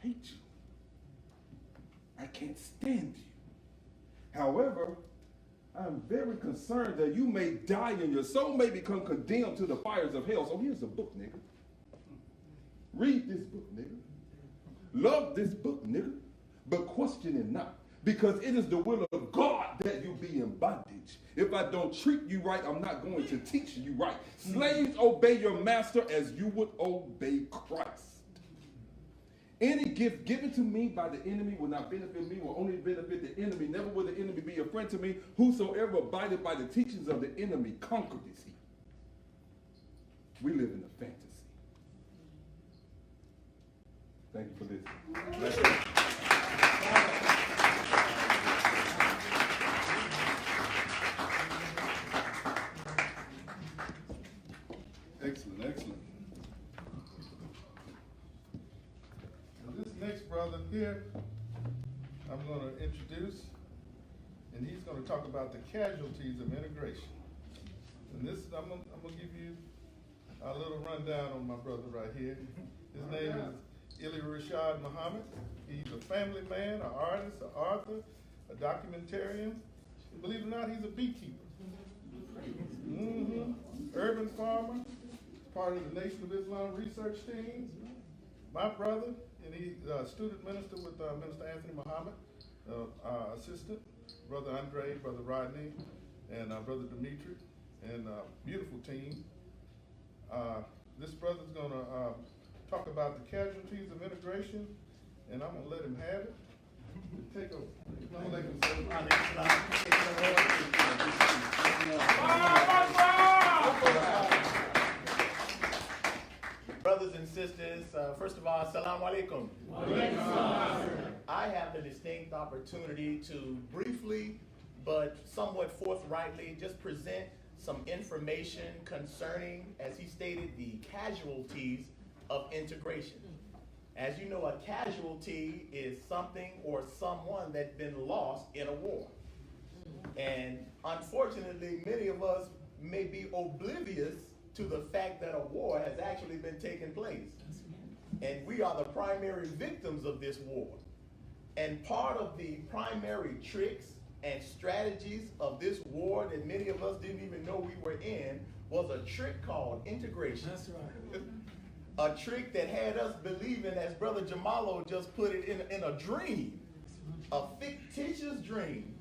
hate you. I can't stand you. However, I'm very concerned that you may die and your soul may become condemned to the fires of hell. So here's the book, nigga. Read this book, nigga. Love this book, nigga. But question it not. Because it is the will of God that you be in bondage. If I don't treat you right, I'm not going to teach you right. Slaves, obey your master as you would obey Christ. Any gift given to me by the enemy will not benefit me, will only benefit the enemy. Never will the enemy be a friend to me. Whosoever abideth by the teachings of the enemy conquered is he. We live in a fantasy. Thank you for listening. Excellent, excellent. And this next brother here, I'm going to introduce, and he's going to talk about the casualties of integration. And this, I'm going to give you a little rundown on my brother right here. His name is Ili Rashad Muhammad. He's a family man, an artist, an author, a documentarian. Believe it or not, he's a beekeeper. Urban farmer, part of the Nation of Islam research team. My brother, and he's a student minister with Minister Anthony Muhammad, assistant, Brother Andre, Brother Rodney, and Brother Dimitri, and a beautiful team. This brother's gonna talk about the casualties of integration, and I'm gonna let him have it. Take over. I'm gonna let him say Brothers and sisters, first of all, assalamu alaikum. I have the distinct opportunity to briefly, but somewhat forthrightly, just present some information concerning, as he stated, the casualties of integration. As you know, a casualty is something or someone that's been lost in a war. And unfortunately, many of us may be oblivious to the fact that a war has actually been taking place. And we are the primary victims of this war. And part of the primary tricks and strategies of this war that many of us didn't even know we were in was a trick called integration. That's right. A trick that had us believing, as Brother Jamalo just put it, in a dream, a fictitious dream.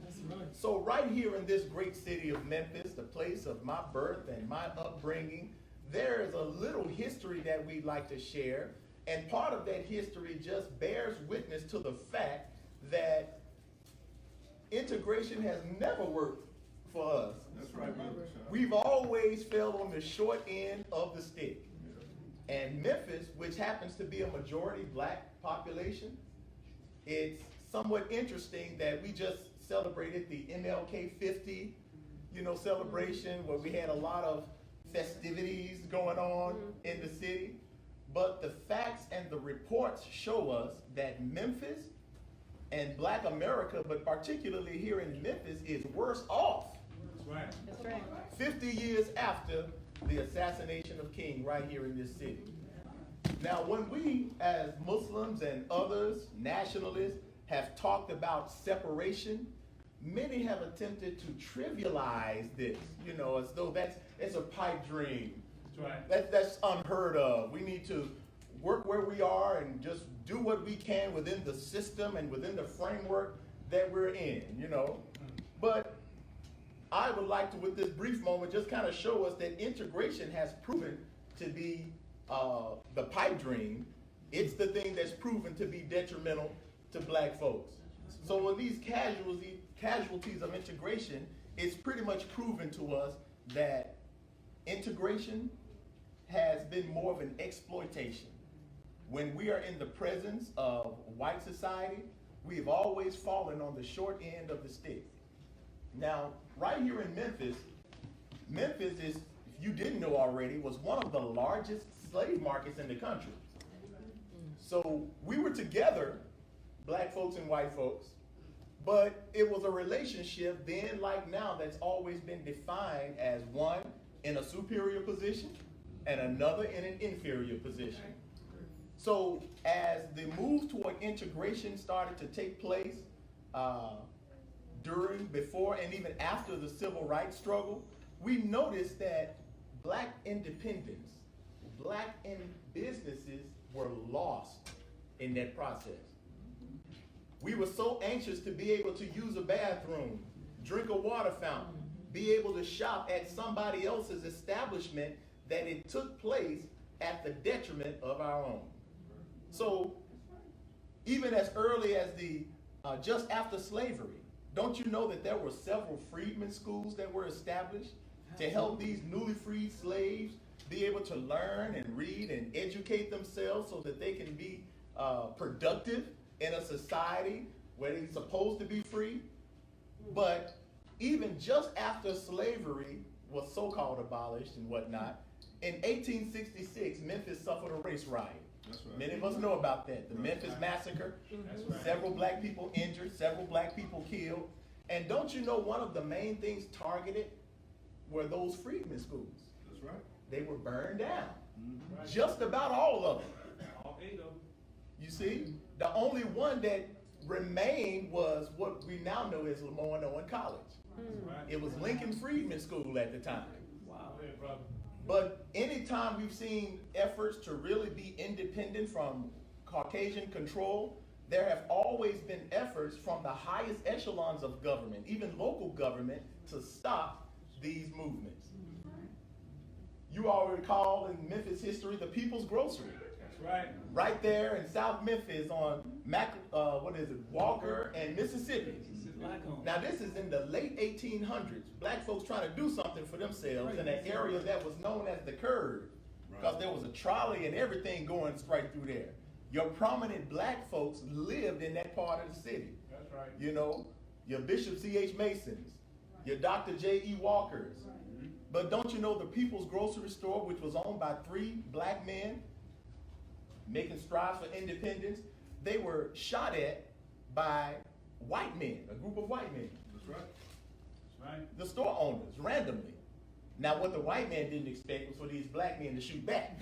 So right here in this great city of Memphis, the place of my birth and my upbringing, there is a little history that we'd like to share. And part of that history just bears witness to the fact that integration has never worked for us. That's right, brother. We've always fell on the short end of the stick. And Memphis, which happens to be a majority black population, it's somewhat interesting that we just celebrated the MLK 50, celebration where we had a lot of festivities going on in the city. But the facts and the reports show us that Memphis and Black America, but particularly here in Memphis, is worse off. That's right. That's right. 50 years after the assassination of King right here in this city. Now, when we as Muslims and others, nationalists, have talked about separation, many have attempted to trivialize this, as though it's a pipe dream. That's right. That's unheard of. We need to work where we are and just do what we can within the system and within the framework that we're in, But I would like to, with this brief moment, just kind of show us that integration has proven to be the pipe dream. It's the thing that's proven to be detrimental to black folks. So in these casualties of integration, it's pretty much proven to us that integration has been more of an exploitation. When we are in the presence of white society, we've always fallen on the short end of the stick. Now, right here in Memphis is, if you didn't know already, was one of the largest slave markets in the country. So we were together, black folks and white folks, but it was a relationship then like now that's always been defined as one in a superior position and another in an inferior position. So as the move toward integration started to take place during, before, and even after the civil rights struggle, we noticed that black independence, black businesses were lost in that process. We were so anxious to be able to use a bathroom, drink a water fountain, be able to shop at somebody else's establishment that it took place at the detriment of our own. So even as early as the just after slavery, don't you know that there were several freedmen schools that were established to help these newly freed slaves be able to learn and read and educate themselves so that they can be productive in a society where they're supposed to be free? But even just after slavery was so-called abolished and whatnot, in 1866, Memphis suffered a race riot. That's right. Many of us know about that. The Memphis Massacre. That's right. Several black people injured, several black people killed. And don't you know one of the main things targeted were those freedmen schools? That's right. They were burned down. Right. Just about all of them. All 8 of them. You see, the only one that remained was what we now know as Lemoyne Owen College. Right. It was Lincoln Freedman School at the time. Wow. Go ahead, brother. But anytime we've seen efforts to really be independent from Caucasian control, there have always been efforts from the highest echelons of government, even local government, to stop these movements. You all recall in Memphis history, the People's Grocery. That's right. Right there in South Memphis on Walker and Mississippi. Now this is in the late 1800s. Black folks trying to do something for themselves in an area that was known as the curve, because there was a trolley and everything going right through there. Your prominent black folks lived in that part of the city. That's right. You know, your Bishop C.H. Masons, your Dr. J.E. Walkers. But don't you know the People's Grocery Store, which was owned by 3 black men making strides for independence, they were shot at by white men, a group of white men. That's right. That's right. The store owners, randomly. Now what the white man didn't expect was for these black men to shoot back.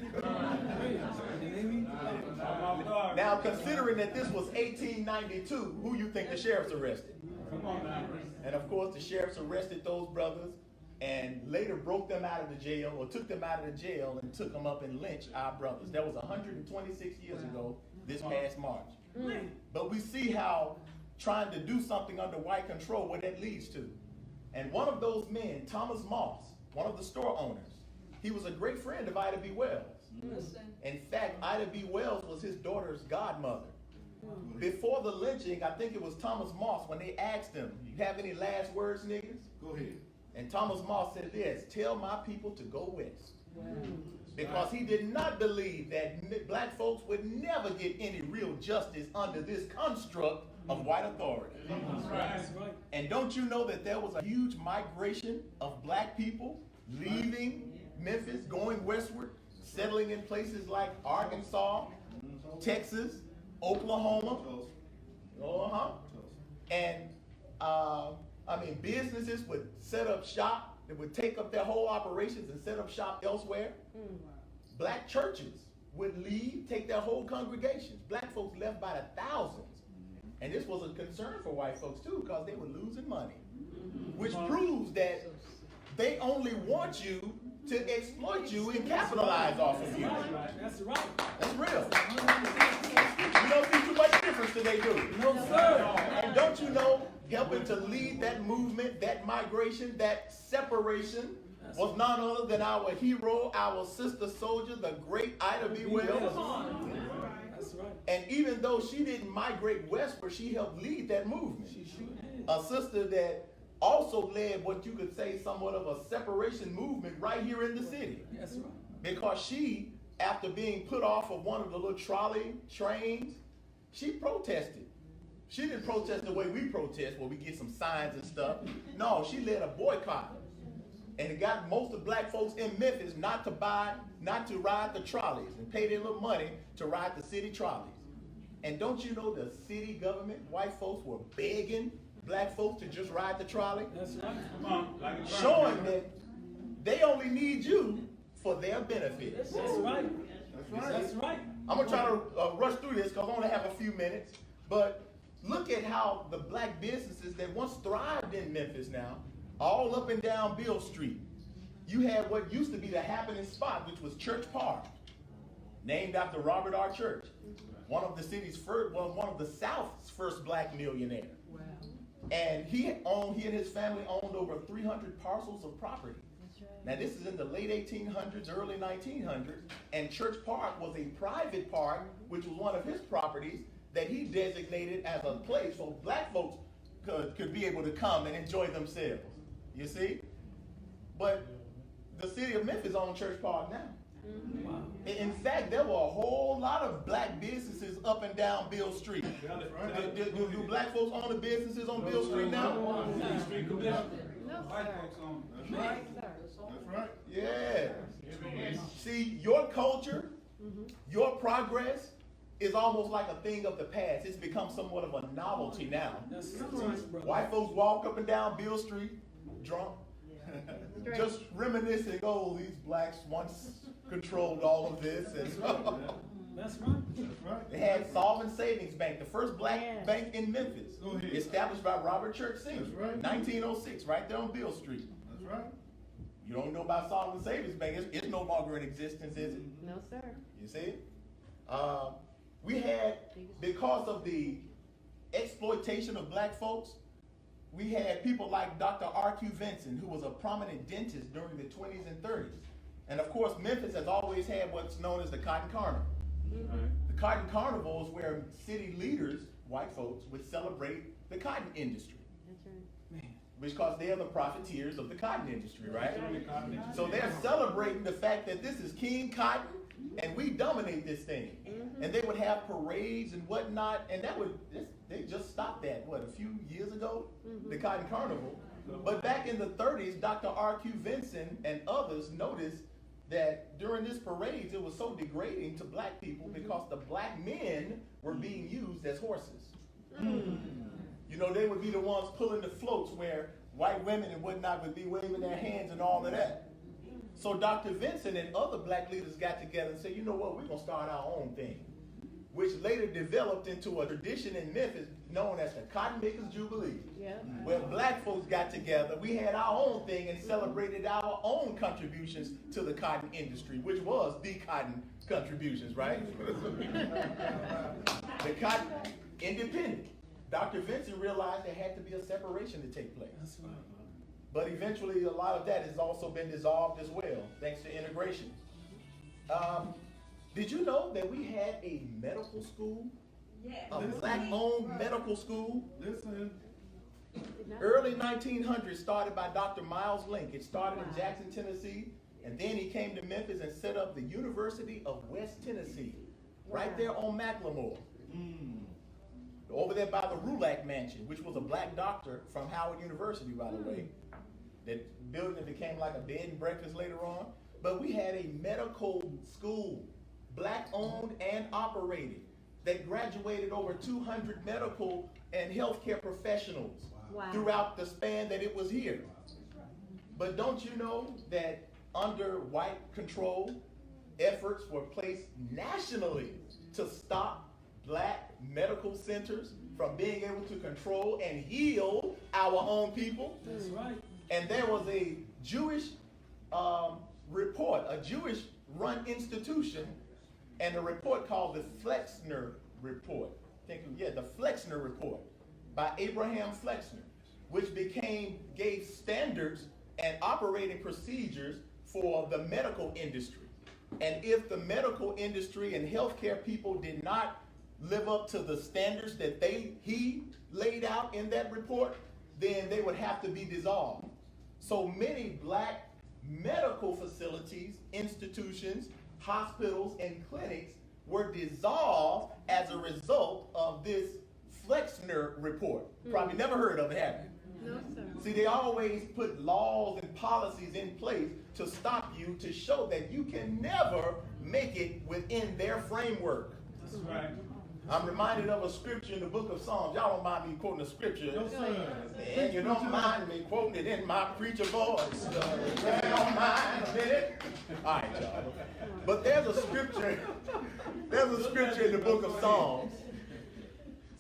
Now considering that this was 1892, who you think the sheriffs arrested? Come on now. And of course the sheriffs arrested those brothers and later broke them out of the jail, or took them out of the jail and took them up and lynched our brothers. That was 126 years ago, this past March. But we see how trying to do something under white control, what that leads to. And one of those men, Thomas Moss, one of the store owners, he was a great friend of Ida B. Wells. In fact, Ida B. Wells was his daughter's godmother. Before the lynching, I think it was Thomas Moss, when they asked him, you have any last words, niggas? Go ahead. And Thomas Moss said this, tell my people to go west. Because he did not believe that black folks would never get any real justice under this construct of white authority. That's right. And don't you know that there was a huge migration of black people leaving Memphis, going westward, settling in places like Arkansas, Texas, Oklahoma. And businesses would set up shop. They would take up their whole operations and set up shop elsewhere. Black churches would leave, take their whole congregations. Black folks left by the thousands. And this was a concern for white folks too, because they were losing money. Which proves that they only want you to exploit you and capitalize off of you. That's right. That's real. You don't see too much difference today, do you? No, sir. And don't you know, helping to lead that movement, that migration, that separation, was none other than our hero, our sister soldier, the great Ida B. Wells. That's right. And even though she didn't migrate westward, she helped lead that movement. She sure did. A sister that also led what you could say somewhat of a separation movement right here in the city. That's right. Because she, after being put off of one of the little trolley trains, she protested. She didn't protest the way we protest, where we get some signs and stuff. No, she led a boycott. And it got most of black folks in Memphis not to ride the trolleys and pay their little money to ride the city trolleys. And don't you know the city government, white folks were begging black folks to just ride the trolley? That's right. Come on. Like Showing that they only need you for their benefit. That's right. That's right. That's right. I'm going to try to rush through this because I only have a few minutes. But look at how the black businesses that once thrived in Memphis now, all up and down Beale Street. You had what used to be the happening spot, which was Church Park, named after Robert R. Church, one of the city's first, well, one of the South's first black millionaire. Wow. And he and his family owned over 300 parcels of property. That's right. Now this is in the late 1800s, early 1900s, and Church Park was a private park, which was one of his properties that he designated as a place so black folks could be able to come and enjoy themselves. You see? But the city of Memphis owns Church Park now. Wow. In fact, there were a whole lot of black businesses up and down Beale Street. Do black folks own the businesses on Beale Street now? Street commission. No, White sir. folks on. That's No, right. sir. That's right. Yeah. See, your culture, your progress is almost like a thing of the past. It's become somewhat of a novelty now. That's brother. White folks walk up and down Beale Street drunk, just reminiscing, oh, these blacks once controlled all of this. And That's right. That's right. they had Solvent Savings Bank, the first black Yes. bank in Memphis, Go ahead. established by Robert Church Sr., That's right. 1906, right there on Beale Street. That's right. You don't know about Solvent Savings Bank, it's no longer in existence, is it? No, sir. You see? We had, because of the exploitation of black folks, we had people like Dr. R.Q. Vinson, who was a prominent dentist during the 20s and 30s. And of course, Memphis has always had what's known as the Cotton Carnival. The Cotton Carnival is where city leaders, white folks, would celebrate the cotton industry, That's right. because they are the profiteers of the cotton industry, right? So they're celebrating the fact that this is King Cotton and we dominate this thing. And they would have parades and whatnot, and they just stopped that, a few years ago? The Cotton Carnival. But back in the 30s, Dr. R.Q. Vinson and others noticed that during this parades, it was so degrading to black people because the black men were being used as horses. You know, they would be the ones pulling the floats where white women and whatnot would be waving their hands and all of that. So Dr. Vinson and other black leaders got together and said, you know what, we're going to start our own thing, which later developed into a tradition in Memphis known as the Cotton Makers Jubilee, Yeah. where black folks got together. We had our own thing and celebrated our own contributions to the cotton industry, which was the cotton contributions, right? The cotton independent. Dr. Vinson realized there had to be a separation to take place. That's right. But eventually, a lot of that has also been dissolved as well, thanks to integration. Did you know that we had a medical school? A black-owned medical school? Listen. Early 1900s, started by Dr. Miles Link. It started in Jackson, Tennessee, and then he came to Memphis and set up the University of West Tennessee, right there on McLemore. Over there by the Rulac Mansion, which was a black doctor from Howard University, by the way. That building became like a bed and breakfast later on. But we had a medical school, black owned and operated, that graduated over 200 medical and healthcare professionals Wow. throughout the span that it was here. But don't you know that under white control, efforts were placed nationally to stop black medical centers from being able to control and heal our own people? That's right. And there was a Jewish report, a Jewish-run institution, and a report called the Flexner Report. The Flexner Report by Abraham Flexner, which gave standards and operating procedures for the medical industry. And if the medical industry and healthcare people did not live up to the standards that he laid out in that report, then they would have to be dissolved. So many black medical facilities, institutions, hospitals, and clinics were dissolved as a result of this Flexner report. Probably never heard of it, have you? No, sir. See, they always put laws and policies in place to stop you, to show that you can never make it within their framework. That's right. I'm reminded of a scripture in the book of Psalms. Y'all don't mind me quoting a scripture. No, sir. And you don't mind me quoting it in my preacher voice. You don't mind a minute. All right, y'all. But there's a scripture in the book of Psalms.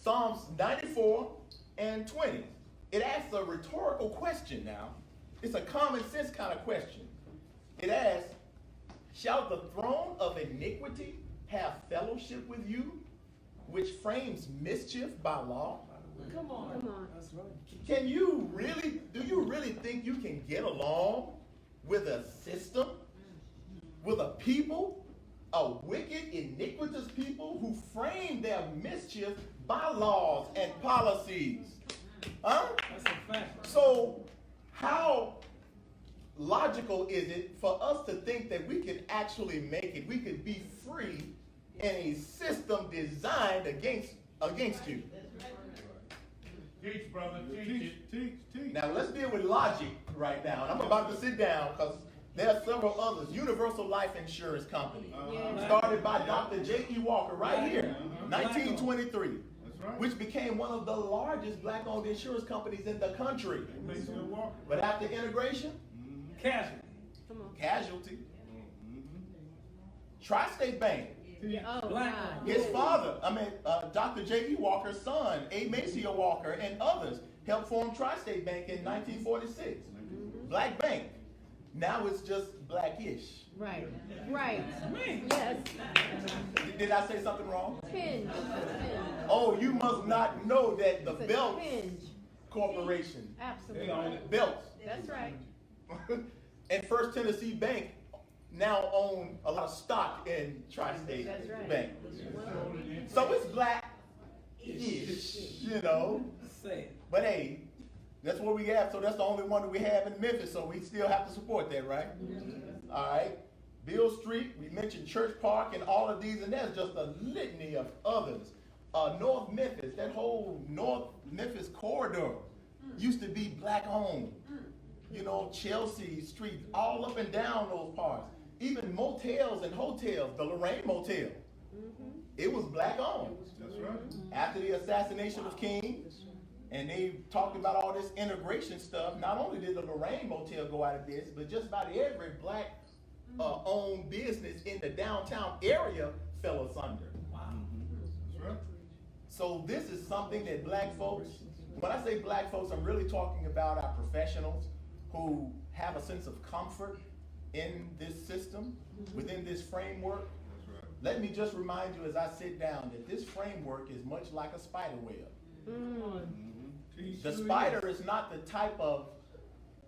Psalms 94 and 20. It asks a rhetorical question now. It's a common sense kind of question. It asks, shall the throne of iniquity have fellowship with you, which frames mischief by law? Come on. Come on. That's right. Do you really think you can get along with a system, with a people, a wicked, iniquitous people who frame their mischief by laws and policies? Huh? That's a fact. So how logical is it for us to think that we could actually make it, we could be free in a system designed against you? Teach, brother. Teach. Now let's deal with logic right now. And I'm about to sit down because there are several others. Universal Life Insurance Company, started by Dr. J.E. Walker right here, 1923. Right. Which became one of the largest black-owned insurance companies in the country. But after integration, casualty. Tri-State Bank. Oh, His father, Dr. J.E. Walker's son, A. Maceo Walker, and others helped form Tri-State Bank in 1946. Black bank. Now it's just blackish. Right. Yes. Did I say something wrong? Pinch. Oh, you must not know that the It's a Belts pinch. Corporation, Absolutely. Belts, That's right. and First Tennessee Bank now own a lot of stock in Tri-State That's right. Bank. So it's black-ish, you know. Say it. But hey, that's what we have. So that's the only one that we have in Memphis. So we still have to support that, right? All right. Beale Street, we mentioned Church Park and all of these, and there's just a litany of others. North Memphis, that whole North Memphis corridor used to be black owned. You know, Chelsea Street, all up and down those parts. Even motels and hotels, the Lorraine Motel, it was black owned. That's right. After the assassination of King, and they talked about all this integration stuff, not only did the Lorraine Motel go out of business, but just about every black owned business in the downtown area fell asunder. Wow. That's right. So this is something that black folks, when I say black folks, I'm really talking about our professionals who have a sense of comfort in this system, within this framework. That's right. Let me just remind you as I sit down that this framework is much like a spider web. The spider is not the type of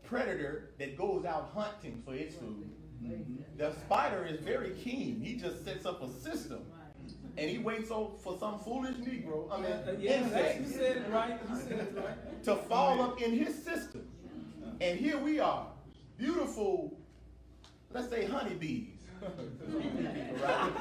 predator that goes out hunting for its food. The spider is very keen. He just sets up a system. And he waits for some foolish Negro, insect, You said it right. You said it right. to fall up in his system. And here we are, beautiful, let's say honeybees. Right?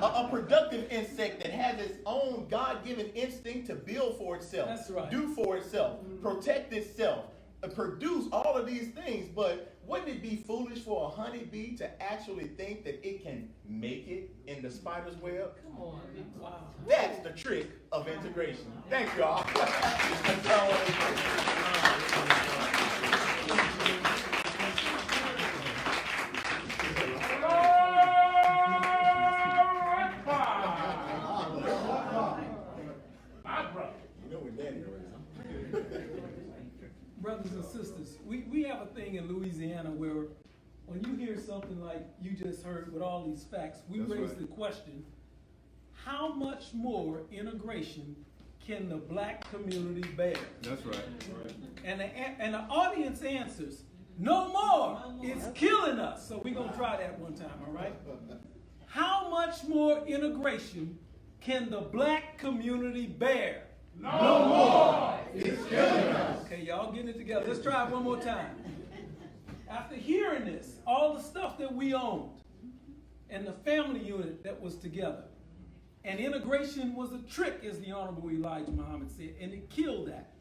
A productive insect that has its own God-given instinct to build for itself, That's right. do for itself, protect itself, produce all of these things. But wouldn't it be foolish for a honeybee to actually think that it can make it in the spider's web? Come on. Wow. That's the trick of integration. Thank y'all. That's all I wanted to say. Brothers and sisters, we have a thing in Louisiana where when you hear something like you just heard with all these facts, we That's raise right. the question, how much more integration can the black community bear? That's right. And the audience answers, no more. It's killing us. So we're going to try that one time, all right? How much more integration can the black community bear? No more. It's killing us. Okay, y'all getting it together. Let's try it one more time. After hearing this, all the stuff that we owned, and the family unit that was together, and integration was a trick, as the Honorable Elijah Muhammad said, and it killed that.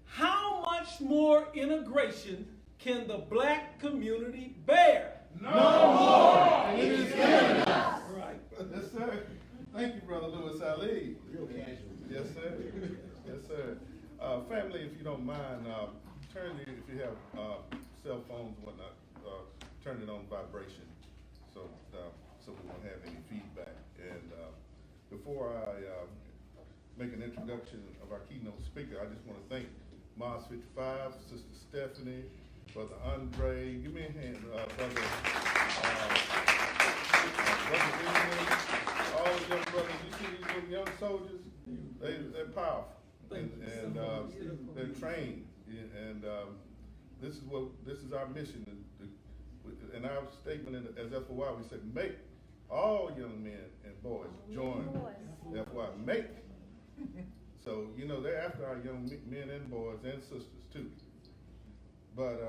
How much more integration can the black community bear? No more. It's killing us. Right. Yes, sir. Thank you, Brother Louis Ali. Real casual. Yes, sir. Yes, sir. Family, if you don't mind, if you have cell phones and whatnot, turn it on vibration so we won't have any feedback. And before I make an introduction of our keynote speaker, I just want to thank Mars 55, Sister Stephanie, Brother Andre. Give me a hand, Brother Benjamin, all the young brothers. You see these little young soldiers? They're powerful, and they're trained. And this is our mission. In our statement as FOI, we said, make all young men and boys join FOI. Make. So, they're after our young men and boys and sisters too. But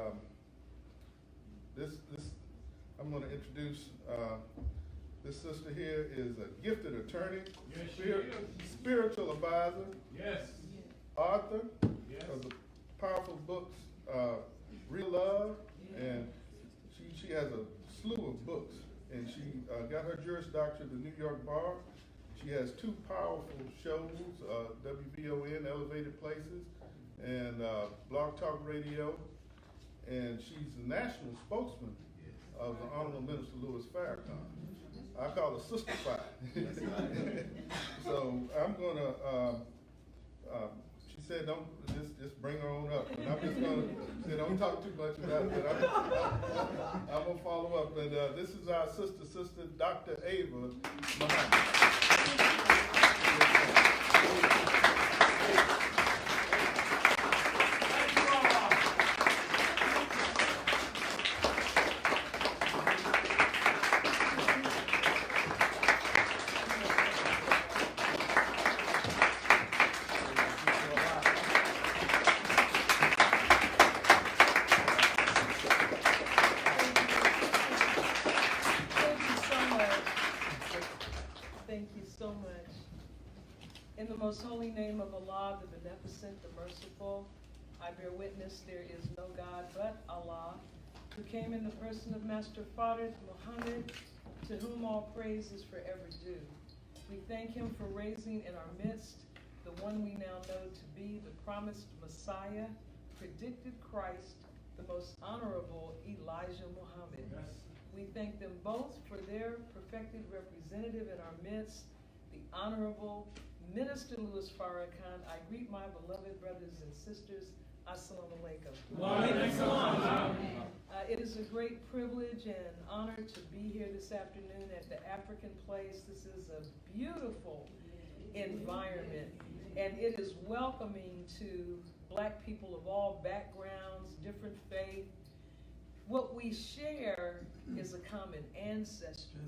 I'm going to introduce this sister here is a gifted attorney, spiritual advisor, author of the powerful books, Real Love, and she has a slew of books, and she got her Juris Doctorate at the New York Bar. She has 2 powerful shows, WVON, Elevated Places, and Blog Talk Radio, and she's the national spokesman of the Honorable Minister Louis Farrakhan. I call her Sister Fi. So I'm gonna, she said don't, just bring her on up. And I'm just gonna say don't talk too much about it, but I'm gonna follow up. And this is our sister, Dr. Ava Muhammad. In the most holy name of Allah, the beneficent, the merciful, I bear witness there is no God but Allah, who came in the person of Master Farid Muhammad, to whom all praise is forever due. We thank him for raising in our midst the one we now know to be the promised Messiah, predicted Christ, the most honorable Elijah Muhammad. Yes. We thank them both for their perfected representative in our midst, the Honorable Minister Louis Farrakhan. I greet my beloved brothers and sisters. Assalamu alaikum. Wa alaikum salam. It is a great privilege and honor to be here this afternoon at the African Place. This is a beautiful environment, and it is welcoming to Black people of all backgrounds, different faith. What we share is a common ancestry,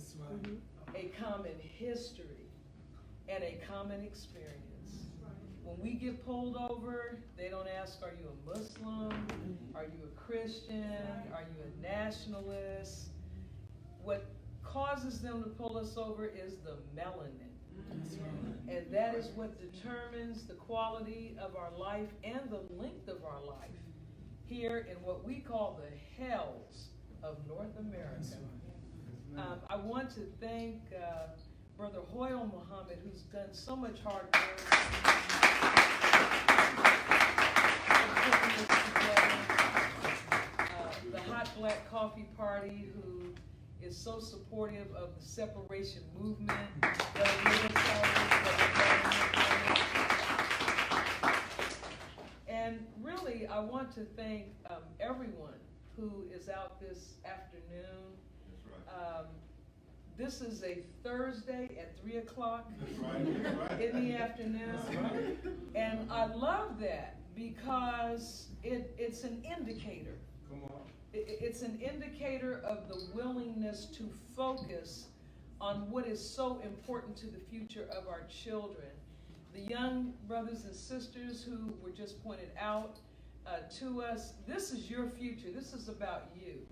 a common history, and a common experience. When we get pulled over, they don't ask, are you a Muslim? Are you a Christian? Are you a nationalist? What causes them to pull us over is the melanin. And that is what determines the quality of our life and the length of our life here in what we call the hells of North America. I want to thank Brother Hoyle Muhammad, who's done so much hard work the Hot Black Coffee Party, who is so supportive of the separation movement. And really, I want to thank everyone who is out this afternoon. That's right. This is a Thursday at 3 o'clock in the afternoon. Right. And I love that because it's an indicator. Come on. It's an indicator of the willingness to focus on what is so important to the future of our children. The young brothers and sisters who were just pointed out to us, this is your future. This is about you.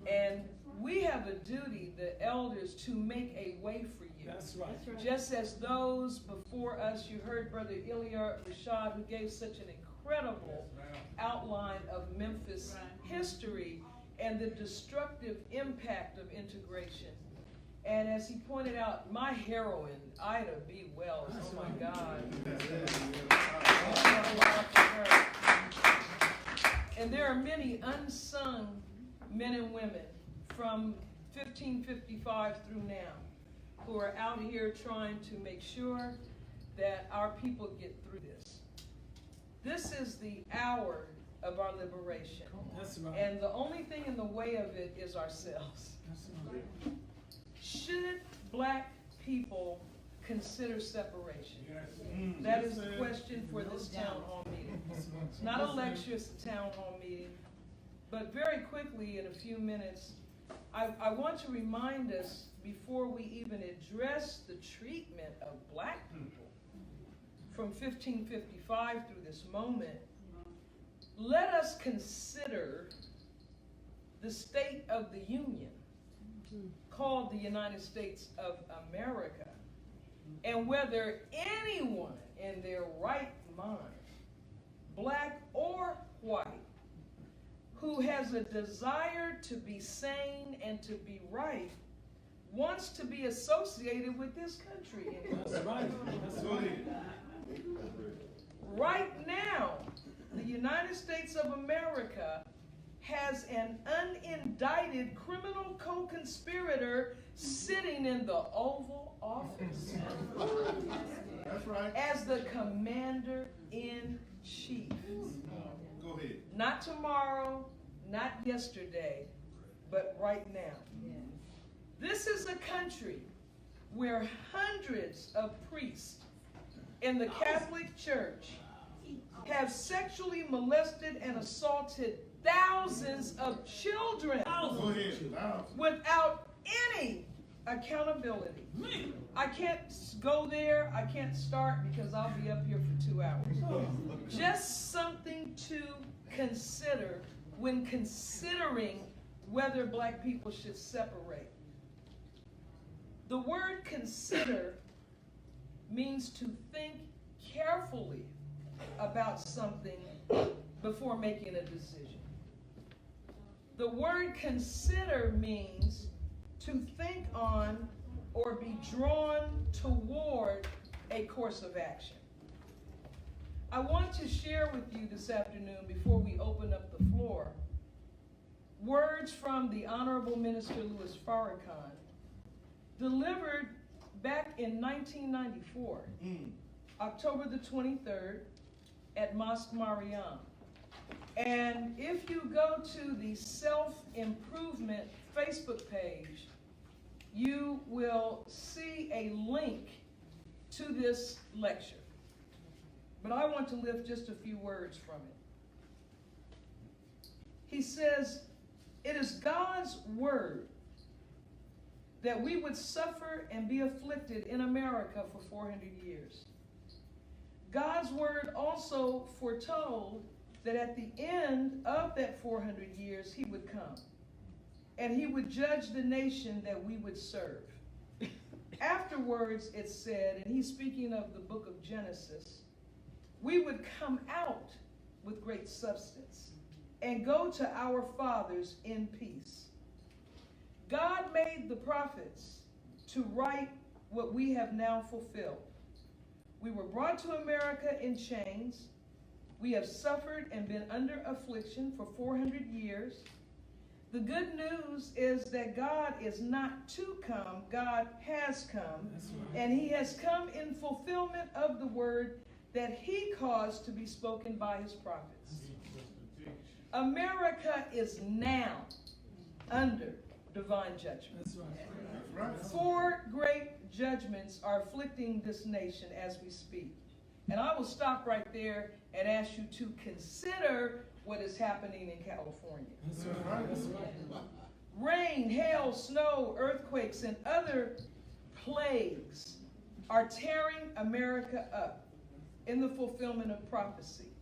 And we have a duty, the elders, to make a way for you. That's right. Just as those before us, you heard Brother Ilya Rashad, who gave such an incredible outline of Memphis history and the destructive impact of integration. And as he pointed out, my heroine, Ida B. Wells, oh my God. And there are many unsung men and women from 1555 through now who are out here trying to make sure that our people get through this. This is the hour of our liberation. That's right. And the only thing in the way of it is ourselves. That's right. Should black people consider separation? That is the question for this town hall meeting. It's not a lecture, it's a town hall meeting. But very quickly, in a few minutes, I want to remind us, before we even address the treatment of black people from 1555 through this moment, let us consider the state of the Union, called the United States of America, and whether anyone in their right mind, black or white, who has a desire to be sane and to be right, wants to be associated with this country anymore. That's right. That's right. Right now, the United States of America has an unindicted criminal co-conspirator sitting in the Oval Office. That's right. As the commander-in-chief. Go ahead. Not tomorrow, not yesterday, but right now. This is a country where hundreds of priests in the Catholic Church have sexually molested and assaulted thousands of children Go ahead. without any accountability. I can't go there, I can't start because I'll be up here for 2 hours. Just something to consider when considering whether black people should separate. The word consider means to think carefully about something before making a decision. The word consider means to think on or be drawn toward a course of action. I want to share with you this afternoon, before we open up the floor, words from the Honorable Minister Louis Farrakhan, delivered back in 1994, October the 23rd, at Mosque Mariam. And if you go to the Self-Improvement Facebook page, you will see a link to this lecture. But I want to lift just a few words from it. He says, "It is God's word that we would suffer and be afflicted in America for 400 years. God's word also foretold that at the end of that 400 years, he would come and he would judge the nation that we would serve. Afterwards, it said, and he's speaking of the book of Genesis, we would come out with great substance and go to our fathers in peace. God made the prophets to write what we have now fulfilled. We were brought to America in chains. We have suffered and been under affliction for 400 years. The good news is that God is not to come, God has come, and he has come in fulfillment of the word that he caused to be spoken by his prophets. America is now under divine judgment. That's right. 4 great judgments are afflicting this nation as we speak. And I will stop right there and ask you to consider what is happening in California. That's right. That's right. Rain, hail, snow, earthquakes, and other plagues are tearing America up in the fulfillment of prophecy.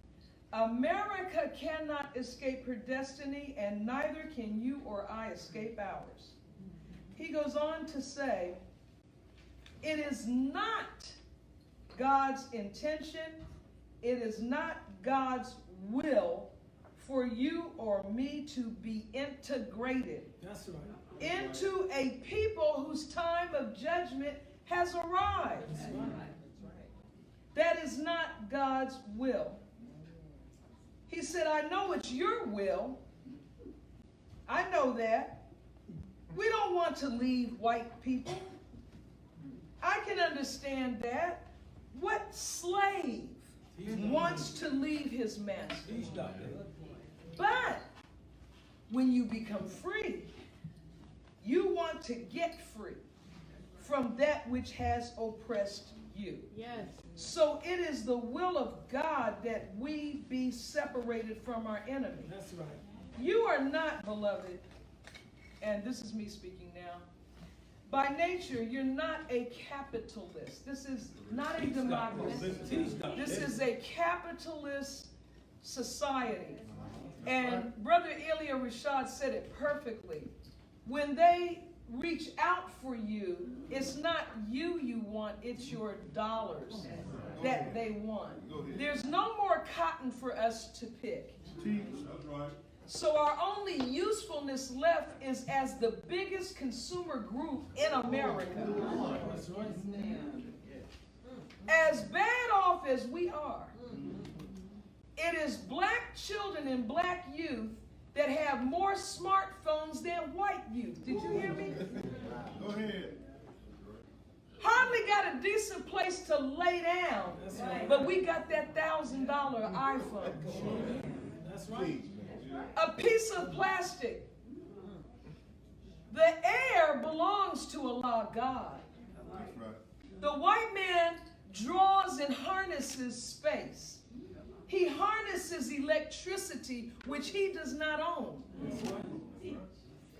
America cannot escape her destiny, and neither can you or I escape ours. He goes on to say, it is not God's intention, it is not God's will for you or me to be integrated That's right. into a people whose time of judgment has arrived. That is not God's will. He said, I know it's your will. I know that. We don't want to leave white people. I can understand that. What slave wants to leave his master? But when you become free, you want to get free from that which has oppressed you. Yes. So it is the will of God that we be separated from our enemy. That's right. You are not, beloved, and this is me speaking now, by nature, you're not a capitalist. This is not a democracy. This is a capitalist society. And Brother Elia Rashad said it perfectly. When they reach out for you, it's not you want, it's your dollars that they want. There's no more cotton for us to pick. That's right. So our only usefulness left is as the biggest consumer group in America. As bad off as we are, it is black children and black youth that have more smartphones than white youth. Did you hear me? Go ahead. Hardly got a decent place to lay down, but we got that $1,000 iPhone. That's right. A piece of plastic. The air belongs to Allah, God. That's right. The white man draws and harnesses space. He harnesses electricity, which he does not own.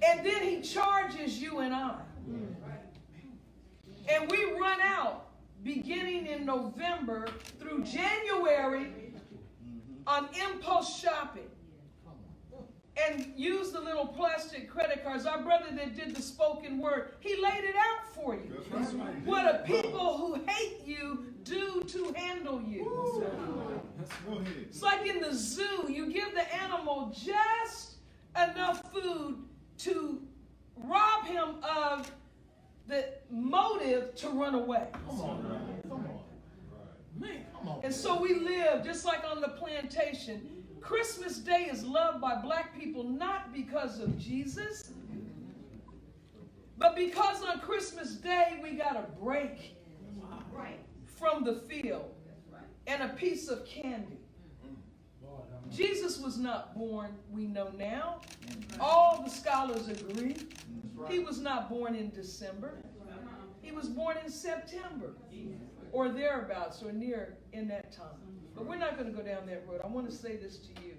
And then he charges you and I. And we run out beginning in November through January on impulse shopping. And use the little plastic credit cards. Our brother that did the spoken word, he laid it out for you. That's right. What a people who hate you do to handle you. Go ahead. It's like in the zoo, you give the animal just enough food to rob him of the motive to run away. Come on. Man. And so we live just like on the plantation. Christmas Day is loved by black people not because of Jesus, but because on Christmas Day we got a break from the field and a piece of candy. Jesus was not born, we know now. All the scholars agree. He was not born in December. He was born in September or thereabouts or near in that time. But we're not going to go down that road. I want to say this to you.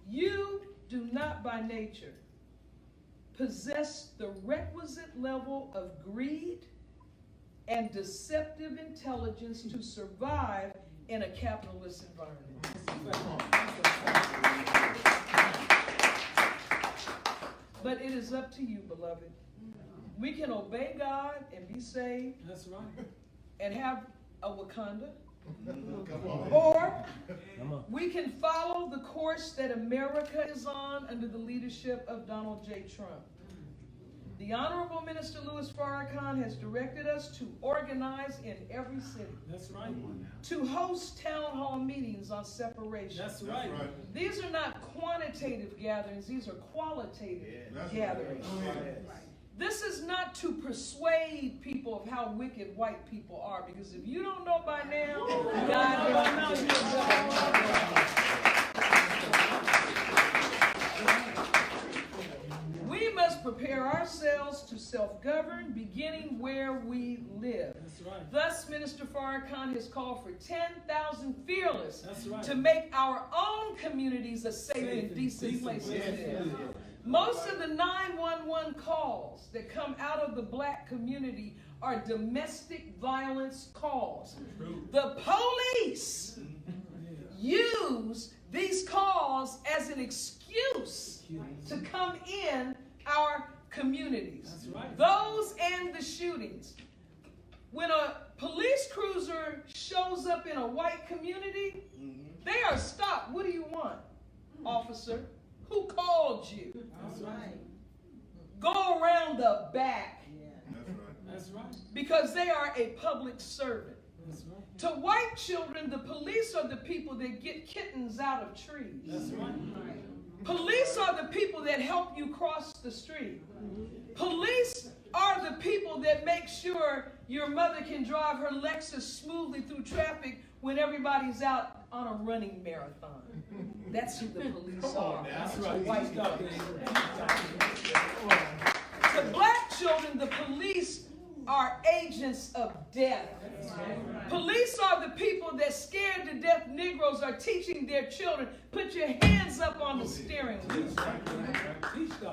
You do not by nature possess the requisite level of greed and deceptive intelligence to survive in a capitalist environment. But it is up to you, beloved. We can obey God and be saved. That's right. And have a Wakanda. Come on. Or we can follow the course that America is on under the leadership of Donald J. Trump. The Honorable Minister Louis Farrakhan has directed us to organize in every city. That's right. To host town hall meetings on separation. That's right. These are not quantitative gatherings, these are qualitative gatherings. This is not to persuade people of how wicked white people are, because if you don't know by now, God is We must prepare ourselves to self-govern, beginning where we live. That's right. Thus, Minister Farrakhan has called for 10,000 fearless That's right. to make our own communities a safe and decent place to live. Most of the 911 calls that come out of the black community are domestic violence calls. The police use these calls as an excuse to come in our communities. That's right. Those and the shootings. When a police cruiser shows up in a white community, they are stopped. What do you want, officer? Who called you? That's right. go around the back. That's right. That's right. Because they are a public servant. That's right. To white children, the police are the people that get kittens out of trees. That's right. Police are the people that help you cross the street. Police are the people that make sure your mother can drive her Lexus smoothly through traffic when everybody's out on a running marathon. That's who the police are. That's To right. white folks. To black children, the police are agents of death. Police are the people that scared to death Negroes are teaching their children, put your hands up on the steering wheel.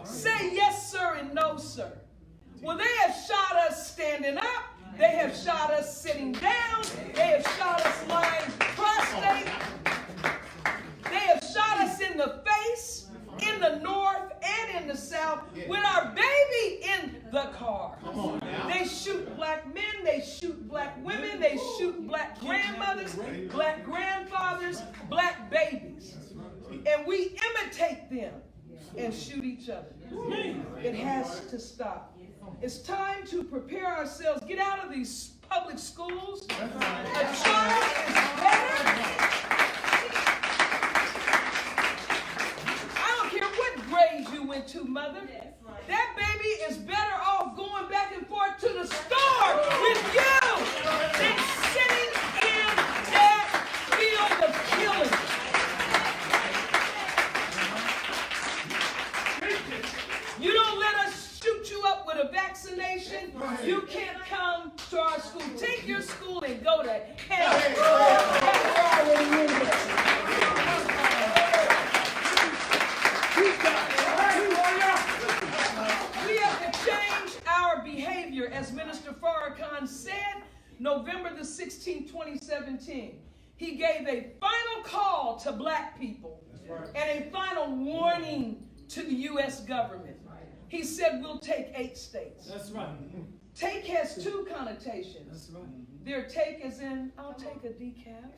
Say yes, sir, and no, sir. Well, they have shot us standing up. They have shot us sitting down. They have shot us lying prostrate. They have shot us in the face, in the north and in the south, with our baby in the car. They shoot black men, they shoot black women, they shoot black grandmothers, black grandfathers, black babies. And we imitate them and shoot each other. It has to stop. It's time to prepare ourselves. Get out of these public schools. A child is better. I don't care what grade you went to, mother. That baby is better off going back and forth to the store with you than sitting in that field of killing. You don't let us shoot you up with a vaccination. You can't come to our school. Take your school and go to hell. We have to change our behavior, as Minister Farrakhan said, November the 16th, 2017. He gave a final call to black people and a final warning to the U.S. government. He said, we'll take 8 states. That's right. Take has 2 connotations. That's right. Their take is in, I'll take a decaf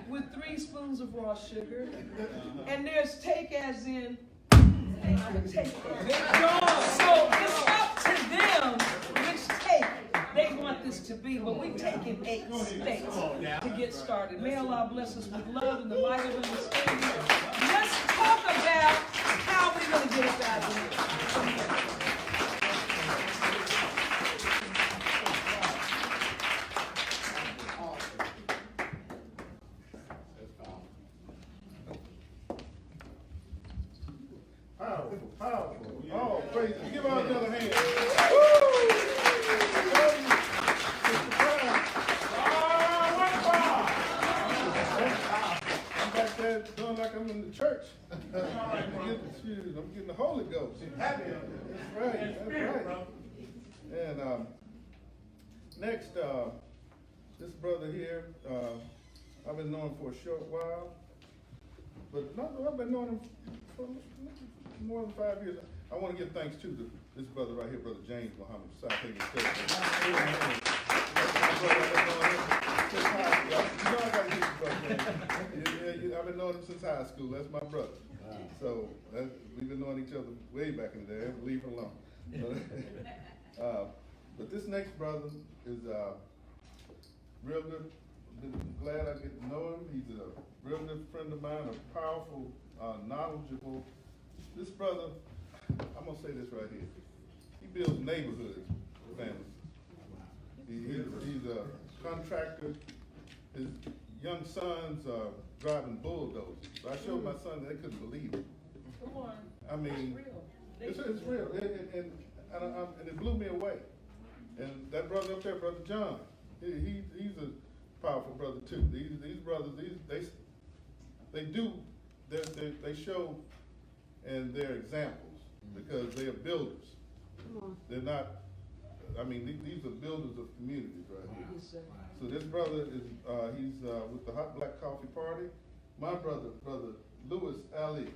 with 3 spoons of raw sugar. And there's take as in, I'm a take. So it's up to them which take they want this to be. But we've taken 8 states to get started. May Allah bless us with love and the light of understanding. Let's talk about how we're going to get us out of here. Powerful, powerful. Oh, praise. Give her another hand. I'm back there doing like I'm in the church. I'm getting the Holy Ghost. That's right, that's right. And next, this brother here, I've been knowing for a short while, but I've been knowing him for more than 5 years. I want to give thanks to this brother right here, Brother James Muhammad, South Haven State. You know I gotta get this brother. Yeah, I've been knowing him since high school. That's my brother. So we've been knowing each other way back in the day. Leave him alone. But this next brother is real good. Glad I get to know him. He's a real good friend of mine, a powerful, knowledgeable. This brother, I'm gonna say this right here. He builds neighborhoods for families. He's a contractor. His young sons are driving bulldozers. So I showed my son, they couldn't believe it. Come on. I mean, it's real, and it blew me away. And that brother up there, Brother John, he's a powerful brother too. These brothers, they show and they're examples because they are builders. They're not. I mean, these are builders of communities right here. Yes, sir. So this brother is he's with the Hot Black Coffee Party. My brother, Brother Louis Ali.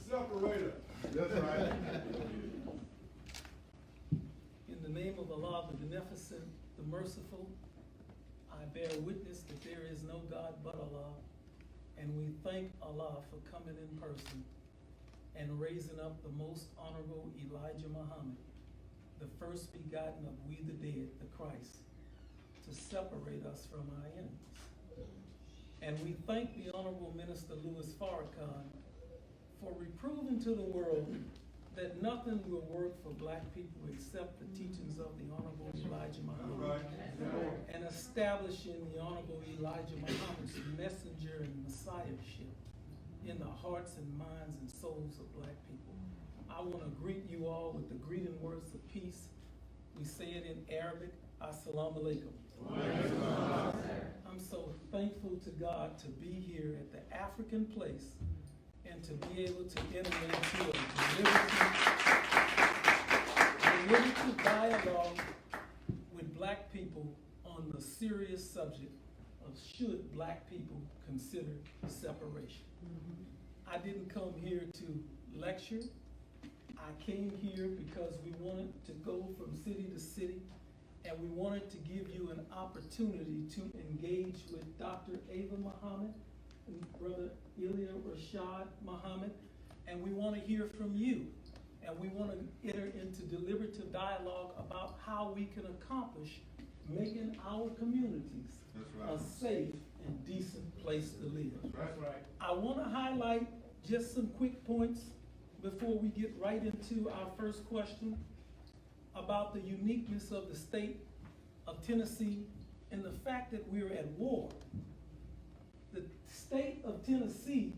Separator. That's right. In the name of Allah, the Beneficent, the Merciful, I bear witness that there is no God but Allah, and we thank Allah for coming in person and raising up the most honorable Elijah Muhammad, the first begotten of we the dead, the Christ, to separate us from our enemies. And we thank the Honorable Minister Louis Farrakhan for reproving to the world that nothing will work for black people except the teachings of the Honorable Elijah Muhammad, and establishing the Honorable Elijah Muhammad's messenger and messiahship in the hearts and minds and souls of black people. I want to greet you all with the greeting words of peace. We say it in Arabic, Assalamu alaikum. I'm so thankful to God to be here at the African place and to be able to enter into a deliberative dialogue with black people on the serious subject of should black people consider separation. I didn't come here to lecture. I came here because we wanted to go from city to city, and we wanted to give you an opportunity to engage with Dr. Ava Muhammad and Brother Ilya Rashad Muhammad, and we want to hear from you. And we want to enter into deliberative dialogue about how we can accomplish making our communities a safe and decent place to live. That's right. I want to highlight just some quick points before we get right into our first question about the uniqueness of the state of Tennessee and the fact that we're at war. The state of Tennessee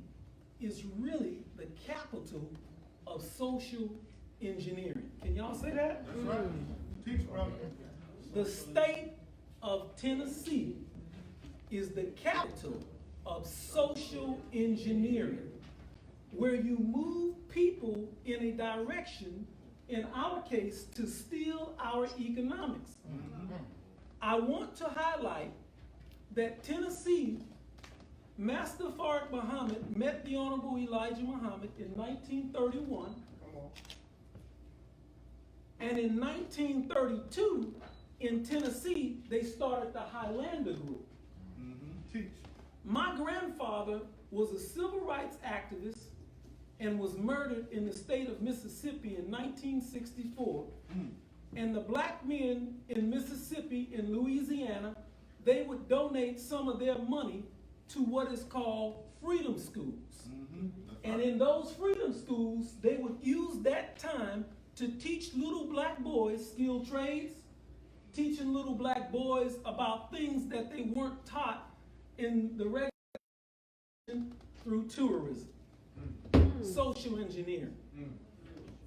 is really the capital of social engineering. Can y'all say that? That's right. Teach, brother. The state of Tennessee is the capital of social engineering, where you move people in a direction, in our case, to steal our economics. I want to highlight that Tennessee, Master Farrakhan Muhammad met the Honorable Elijah Muhammad in 1931. And in 1932, in Tennessee, they started the Highlander Group. Teach. My grandfather was a civil rights activist and was murdered in the state of Mississippi in 1964. And the black men in Mississippi and Louisiana, they would donate some of their money to what is called freedom schools. And in those freedom schools, they would use that time to teach little black boys skilled trades, teaching little black boys about things that they weren't taught in the regular through tourism, social engineering.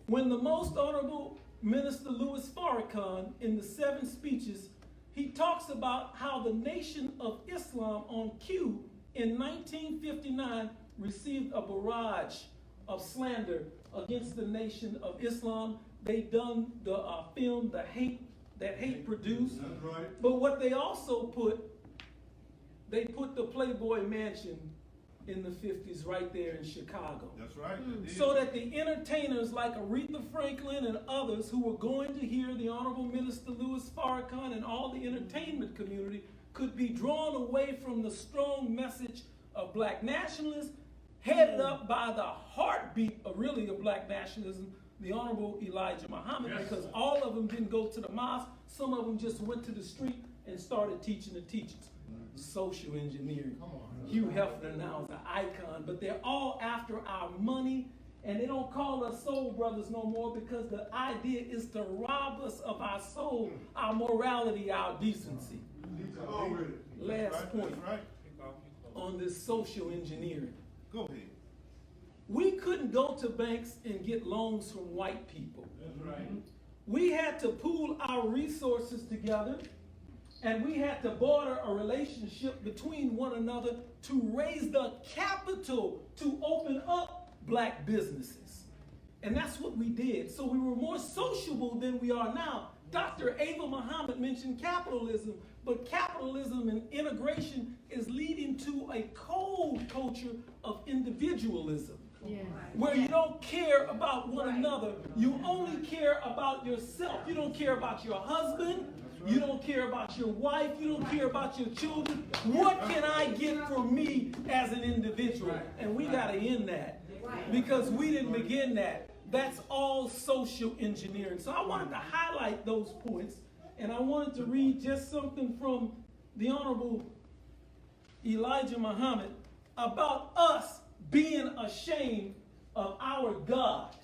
When the Most Honorable Minister Louis Farrakhan, in the 7 speeches, he talks about how the Nation of Islam on cue in 1959 received a barrage of slander against the Nation of Islam. They done the film, The Hate That Hate Produced. That's right. But what they also put, they put the Playboy Mansion in the 50s right there in Chicago. That's right. So that the entertainers like Aretha Franklin and others who were going to hear the Honorable Minister Louis Farrakhan and all the entertainment community could be drawn away from the strong message of black nationalism, headed up by the heartbeat of really of black nationalism, the Honorable Elijah Muhammad, because all of them didn't go to the mosque. Some of them just went to the street and started teaching the teachers. Social engineering. Hugh Hefner now is an icon, but they're all after our money, and they don't call us soul brothers no more because the idea is to rob us of our soul, our morality, our decency. Last point on this social engineering. Go ahead. We couldn't go to banks and get loans from white people. That's right. We had to pool our resources together, and we had to barter a relationship between one another to raise the capital to open up black businesses. And that's what we did. So we were more sociable than we are now. Dr. Ava Muhammad mentioned capitalism, but capitalism and integration is leading to a cold culture of individualism. Where you don't care about one another. You only care about yourself. You don't care about your husband. You don't care about your wife. You don't care about your children. What can I get for me as an individual? And we got to end that because we didn't begin that. That's all social engineering. So I wanted to highlight those points, and I wanted to read just something from the Honorable Elijah Muhammad about us being ashamed of our God.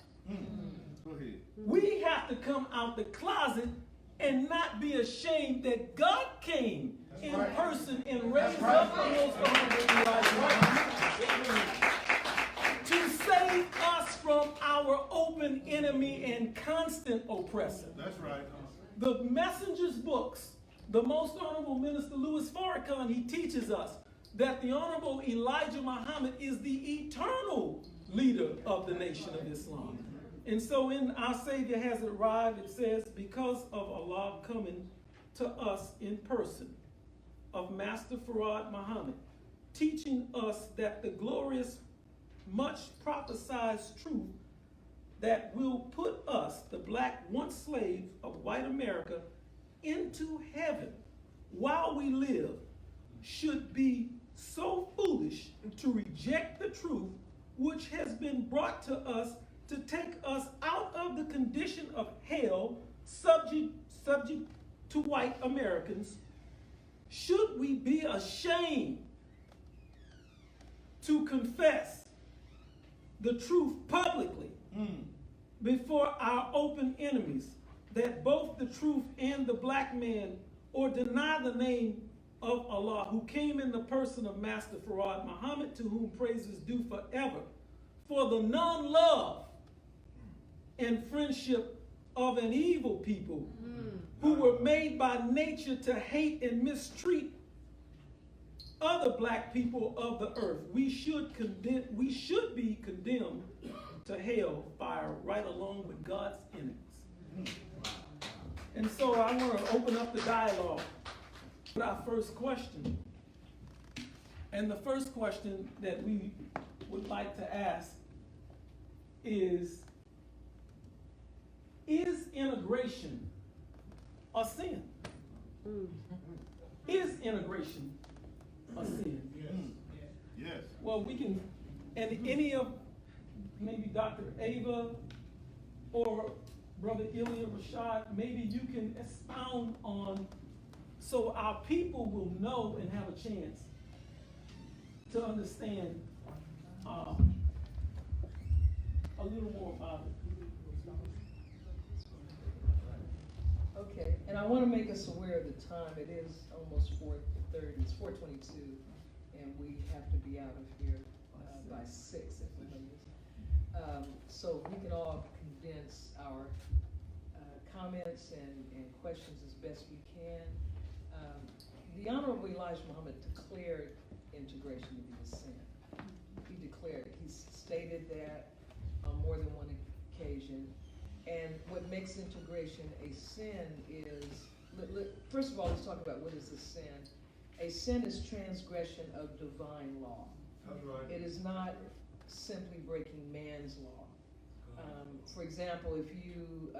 Go ahead. We have to come out the closet and not be ashamed that God came in person and raised up the most honorable Elijah Muhammad to save us from our open enemy and constant oppressor. That's right. The Messenger's books, the Most Honorable Minister Louis Farrakhan, he teaches us that the Honorable Elijah Muhammad is the eternal leader of the Nation of Islam. And so in Our Savior Has Arrived, it says, because of Allah coming to us in person, of Master Farad Muhammad, teaching us that the glorious, much prophesied truth that will put us, the black once slaves of white America, into heaven while we live, should be so foolish to reject the truth which has been brought to us to take us out of the condition of hell subject to white Americans. Should we be ashamed to confess the truth publicly before our open enemies, that both the truth and the black man, or deny the name of Allah, who came in the person of Master Farad Muhammad, to whom praise is due forever, for the non-love and friendship of an evil people who were made by nature to hate and mistreat other black people of the earth. We should be condemned to hell fire right along with God's enemies. And so I want to open up the dialogue with our first question. And the first question that we would like to ask is integration a sin? Is integration a sin? Yes. Well, we can, and any of maybe Dr. Ava or Brother Ilya Rashad, maybe you can expound on, so our people will know and have a chance to understand a little more about it. Okay, and I want to make us aware of the time. It is almost 4:30, it's 4:22, and we have to be out of here by 6 at the latest. So we can all condense our comments and questions as best we can. The Honorable Elijah Muhammad declared integration to be a sin. He declared it. He stated that on more than one occasion. And what makes integration a sin is, first of all, let's talk about what is a sin. A sin is transgression of divine law. That's right. It is not simply breaking man's law. For example, if you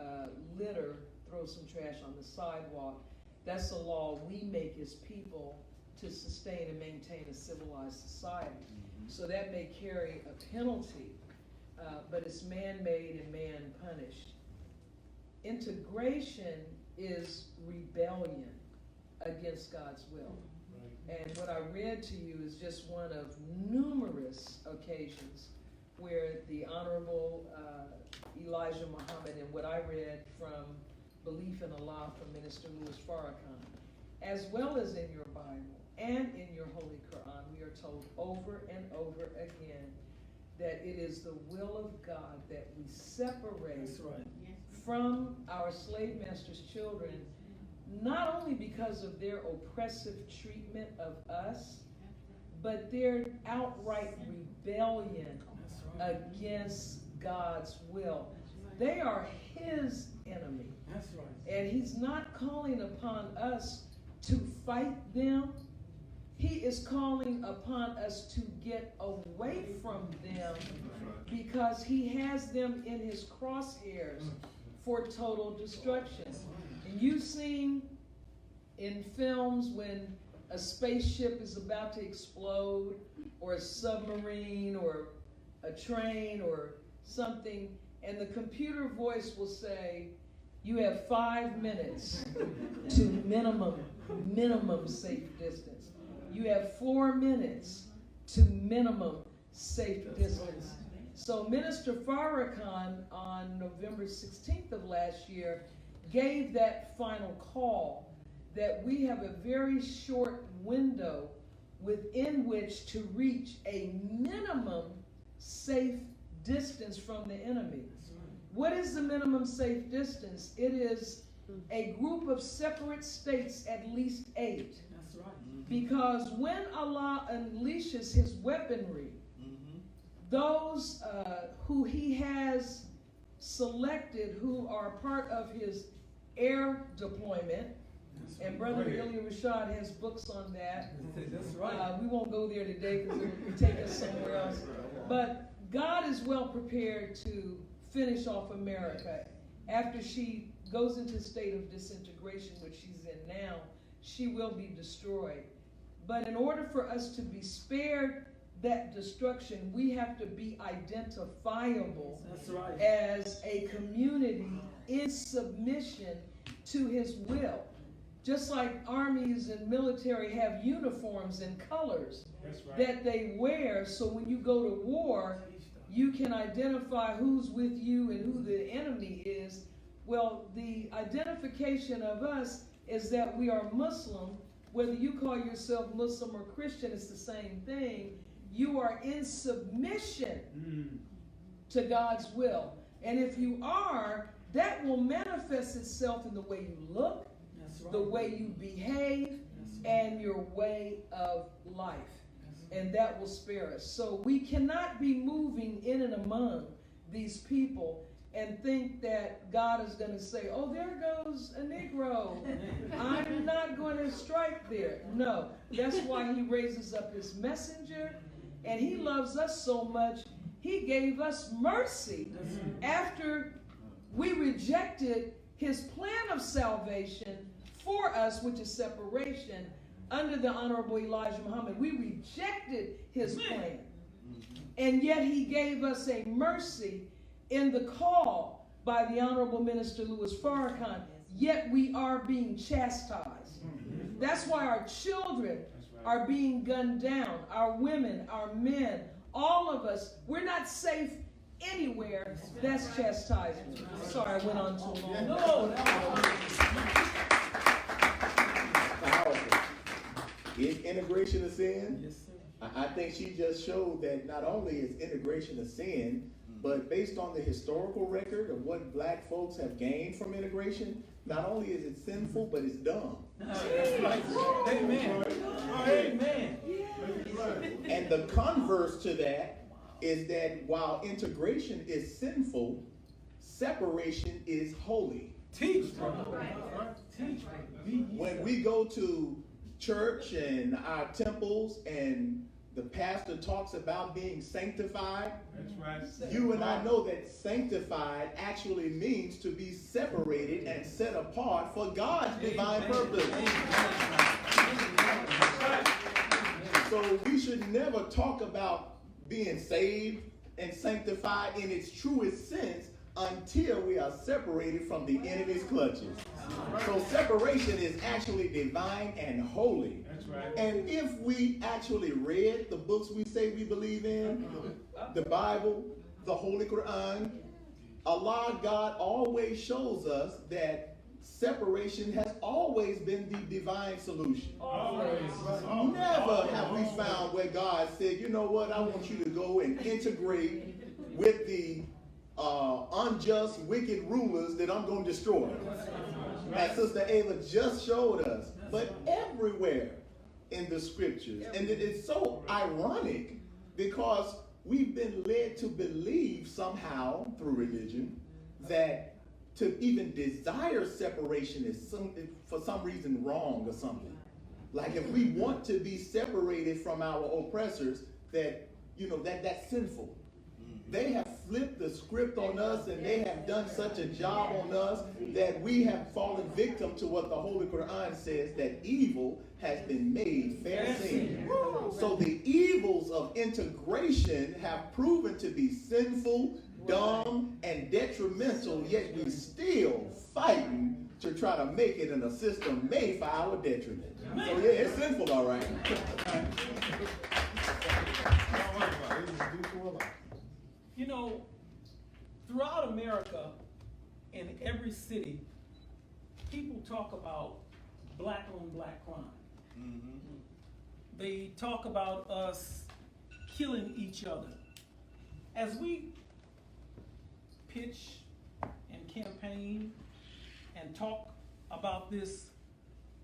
litter, throw some trash on the sidewalk, that's a law we make as people to sustain and maintain a civilized society. So that may carry a penalty, but it's man-made and man-punished. Integration is rebellion against God's will. And what I read to you is just one of numerous occasions where the Honorable Elijah Muhammad, and what I read from Belief in Allah from Minister Louis Farrakhan, as well as in your Bible and in your Holy Quran, we are told over and over again that it is the will of God that we separate from our slave masters' children, not only because of their oppressive treatment of us, but their outright rebellion against God's will. They are His enemy. That's right. And He's not calling upon us to fight them. He is calling upon us to get away from them because He has them in His crosshairs for total destruction. And you've seen in films when a spaceship is about to explode, or a submarine, or a train, or something, and the computer voice will say, you have 5 minutes to minimum safe distance. You have 4 minutes to minimum safe distance. So Minister Farrakhan on November 16th of last year gave that final call that we have a very short window within which to reach a minimum safe distance from the enemy. What is the minimum safe distance? It is a group of separate states, at least 8. That's right. Because when Allah unleashes his weaponry, those who he has selected, who are part of his air deployment, and Brother Ilya Rashad has books on that. That's right. We won't go there today because it will take us somewhere else. But God is well prepared to finish off America. After she goes into a state of disintegration, which she's in now, she will be destroyed. But in order for us to be spared that destruction, we have to be identifiable That's right. as a community in submission to his will. Just like armies and military have uniforms and colors that they wear, so when you go to war, you can identify who's with you and who the enemy is. Well, the identification of us is that we are Muslim. Whether you call yourself Muslim or Christian, it's the same thing. You are in submission to God's will. And if you are, that will manifest itself in the way you look, the way you behave, and your way of life. And that will spare us. So we cannot be moving in and among these people and think that God is going to say, oh, there goes a Negro. I'm not going to strike there. No, that's why he raises up his messenger. And he loves us so much, he gave us mercy after we rejected his plan of salvation for us, which is separation, under the Honorable Elijah Muhammad. We rejected his plan. And yet he gave us a mercy in the call by the Honorable Minister Louis Farrakhan. Yet we are being chastised. That's why our children are being gunned down. Our women, our men, all of us, we're not safe anywhere. That's chastisement. Sorry, I went on too long. No, Powerful. Is integration a sin? yes, sir. I think she just showed that not only is integration a sin, but based on the historical record of what black folks have gained from integration, not only is it sinful, but it's dumb. That's right. Amen. Amen. And the converse to that is that while integration is sinful, separation is holy. Teach, brother. Teach. When we go to church and our temples and the pastor talks about being sanctified, you and I know that sanctified actually means to be separated and set apart for God's divine purpose. So we should never talk about being saved and sanctified in its truest sense until we are separated from the enemy's clutches. So separation is actually divine and holy. And if we actually read the books we say we believe in, the Bible, the Holy Quran, Allah, God always shows us that separation has always been the divine solution. Never have we found where God said, you know what, I want you to go and integrate with the unjust, wicked rulers that I'm going to destroy. As Sister Ava just showed us. But everywhere in the scriptures, and it is so ironic because we've been led to believe somehow through religion that to even desire separation is for some reason wrong or something. Like if we want to be separated from our oppressors, that that's sinful. They have flipped the script on us, and they have done such a job on us that we have fallen victim to what the Holy Quran says, that evil has been made fair seen. So the evils of integration have proven to be sinful, dumb, and detrimental, yet we still fighting to try to make it in a system made for our detriment. So yeah, it's sinful, all right. You know, throughout America, in every city, people talk about black on black crime. Mm-hmm. They talk about us killing each other. As we pitch and campaign and talk about this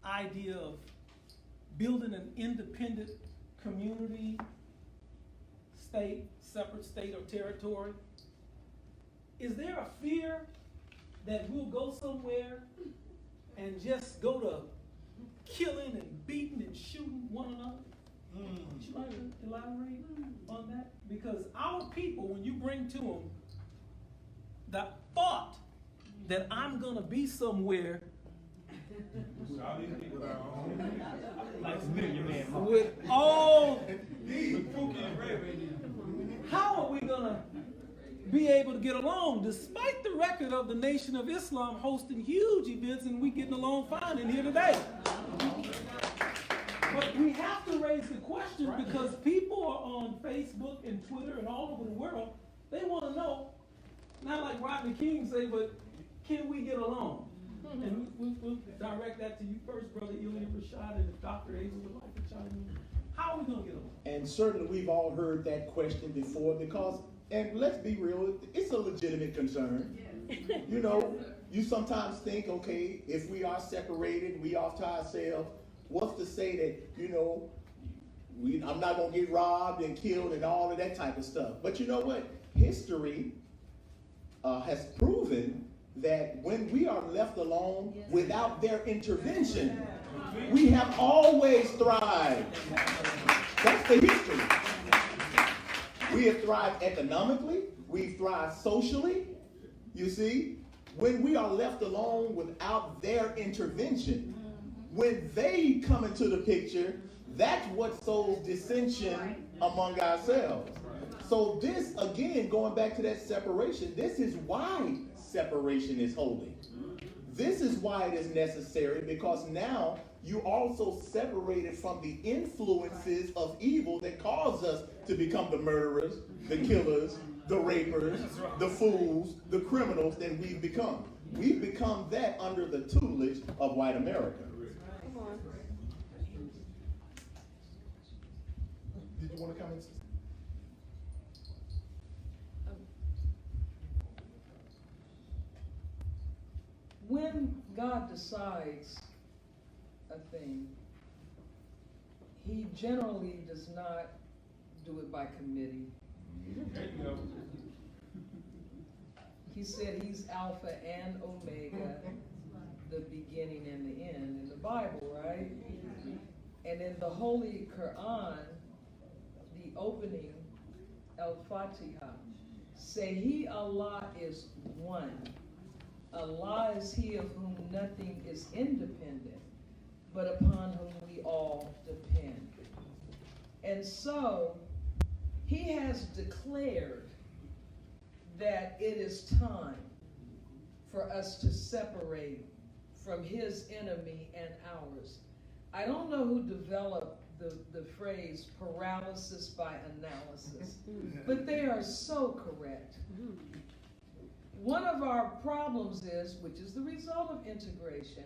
idea of building an independent community, state, separate state or territory, is there a fear that we'll go somewhere and just go to killing and beating and shooting one another? Would you like to elaborate on that? Because our people, when you bring to them the thought that I'm gonna be somewhere with all, how are we gonna be able to get along despite the record of the Nation of Islam hosting huge events and we getting along fine in here today? But we have to raise the question because people are on Facebook and Twitter and all over the world. They want to know, not like Rodney King say, but can we get along? And we'll direct that to you first, Brother Ilya Rashad, and if Dr. Hazel would like to chime in. How are we going to get along? And certainly we've all heard that question before because, and let's be real, it's a legitimate concern. You know, you sometimes think, okay, if we are separated, we off to ourselves, what's to say that, you know, I'm not going to get robbed and killed and all of that type of stuff. But you know what? History has proven that when we are left alone without their intervention, we have always thrived. That's the history. We have thrived economically. We've thrived socially. You see, when we are left alone without their intervention, when they come into the picture, that's what sows dissension among ourselves. So this, again, going back to that separation, this is why separation is holy. This is why it is necessary, because now you also separated from the influences of evil that cause us to become the murderers, the killers, the rapers, the fools, the criminals that we've become. We've become that under the tutelage of white America. Did you want to comment? When God decides a thing, He generally does not do it by committee. He said He's Alpha and Omega, the beginning and the end in the Bible, right? And in the Holy Quran, the opening, Al-Fatiha, say He, Allah, is one. Allah is He of whom nothing is independent, but upon whom we all depend. And so, He has declared that it is time for us to separate from His enemy and ours. I don't know who developed the phrase paralysis by analysis, but they are so correct. One of our problems is, which is the result of integration,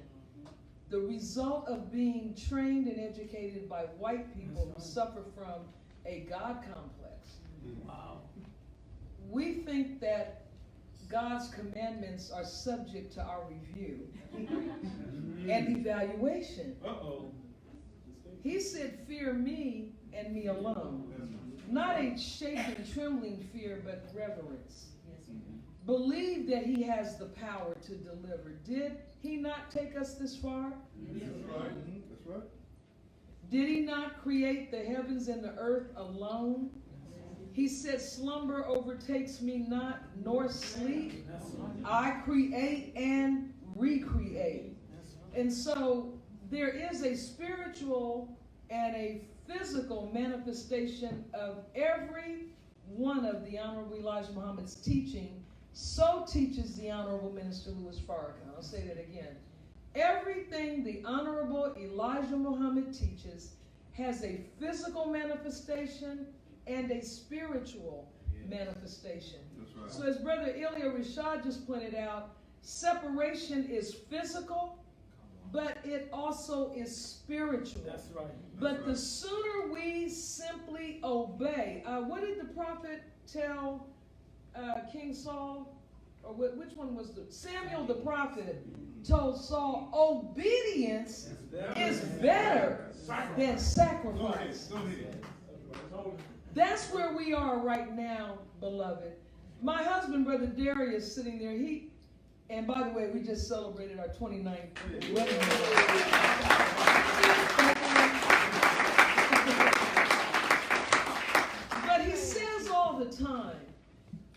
the result of being trained and educated by white people who suffer from a God complex. Wow. We think that God's commandments are subject to our review and evaluation. He said, fear me and me alone. Not a shaking, trembling fear, but reverence. Believe that He has the power to deliver. Did He not take us this far? That's right. That's right. Did He not create the heavens and the earth alone? He said, slumber overtakes me not, nor sleep. I create and recreate. And so there is a spiritual and a physical manifestation of every one of the Honorable Elijah Muhammad's teaching. So teaches the Honorable Minister Louis Farrakhan. I'll say that again. Everything the Honorable Elijah Muhammad teaches has a physical manifestation and a spiritual manifestation. That's right. So as Brother Ilya Rashad just pointed out, separation is physical, but it also is spiritual. That's right. But the sooner we simply obey, what did the prophet tell King Saul? Or which one was Samuel the prophet told Saul, obedience is better than sacrifice. Go ahead. That's where we are right now, beloved. My husband, Brother Darius, sitting there, and by the way, we just celebrated our 29th wedding anniversary. But he says all the time,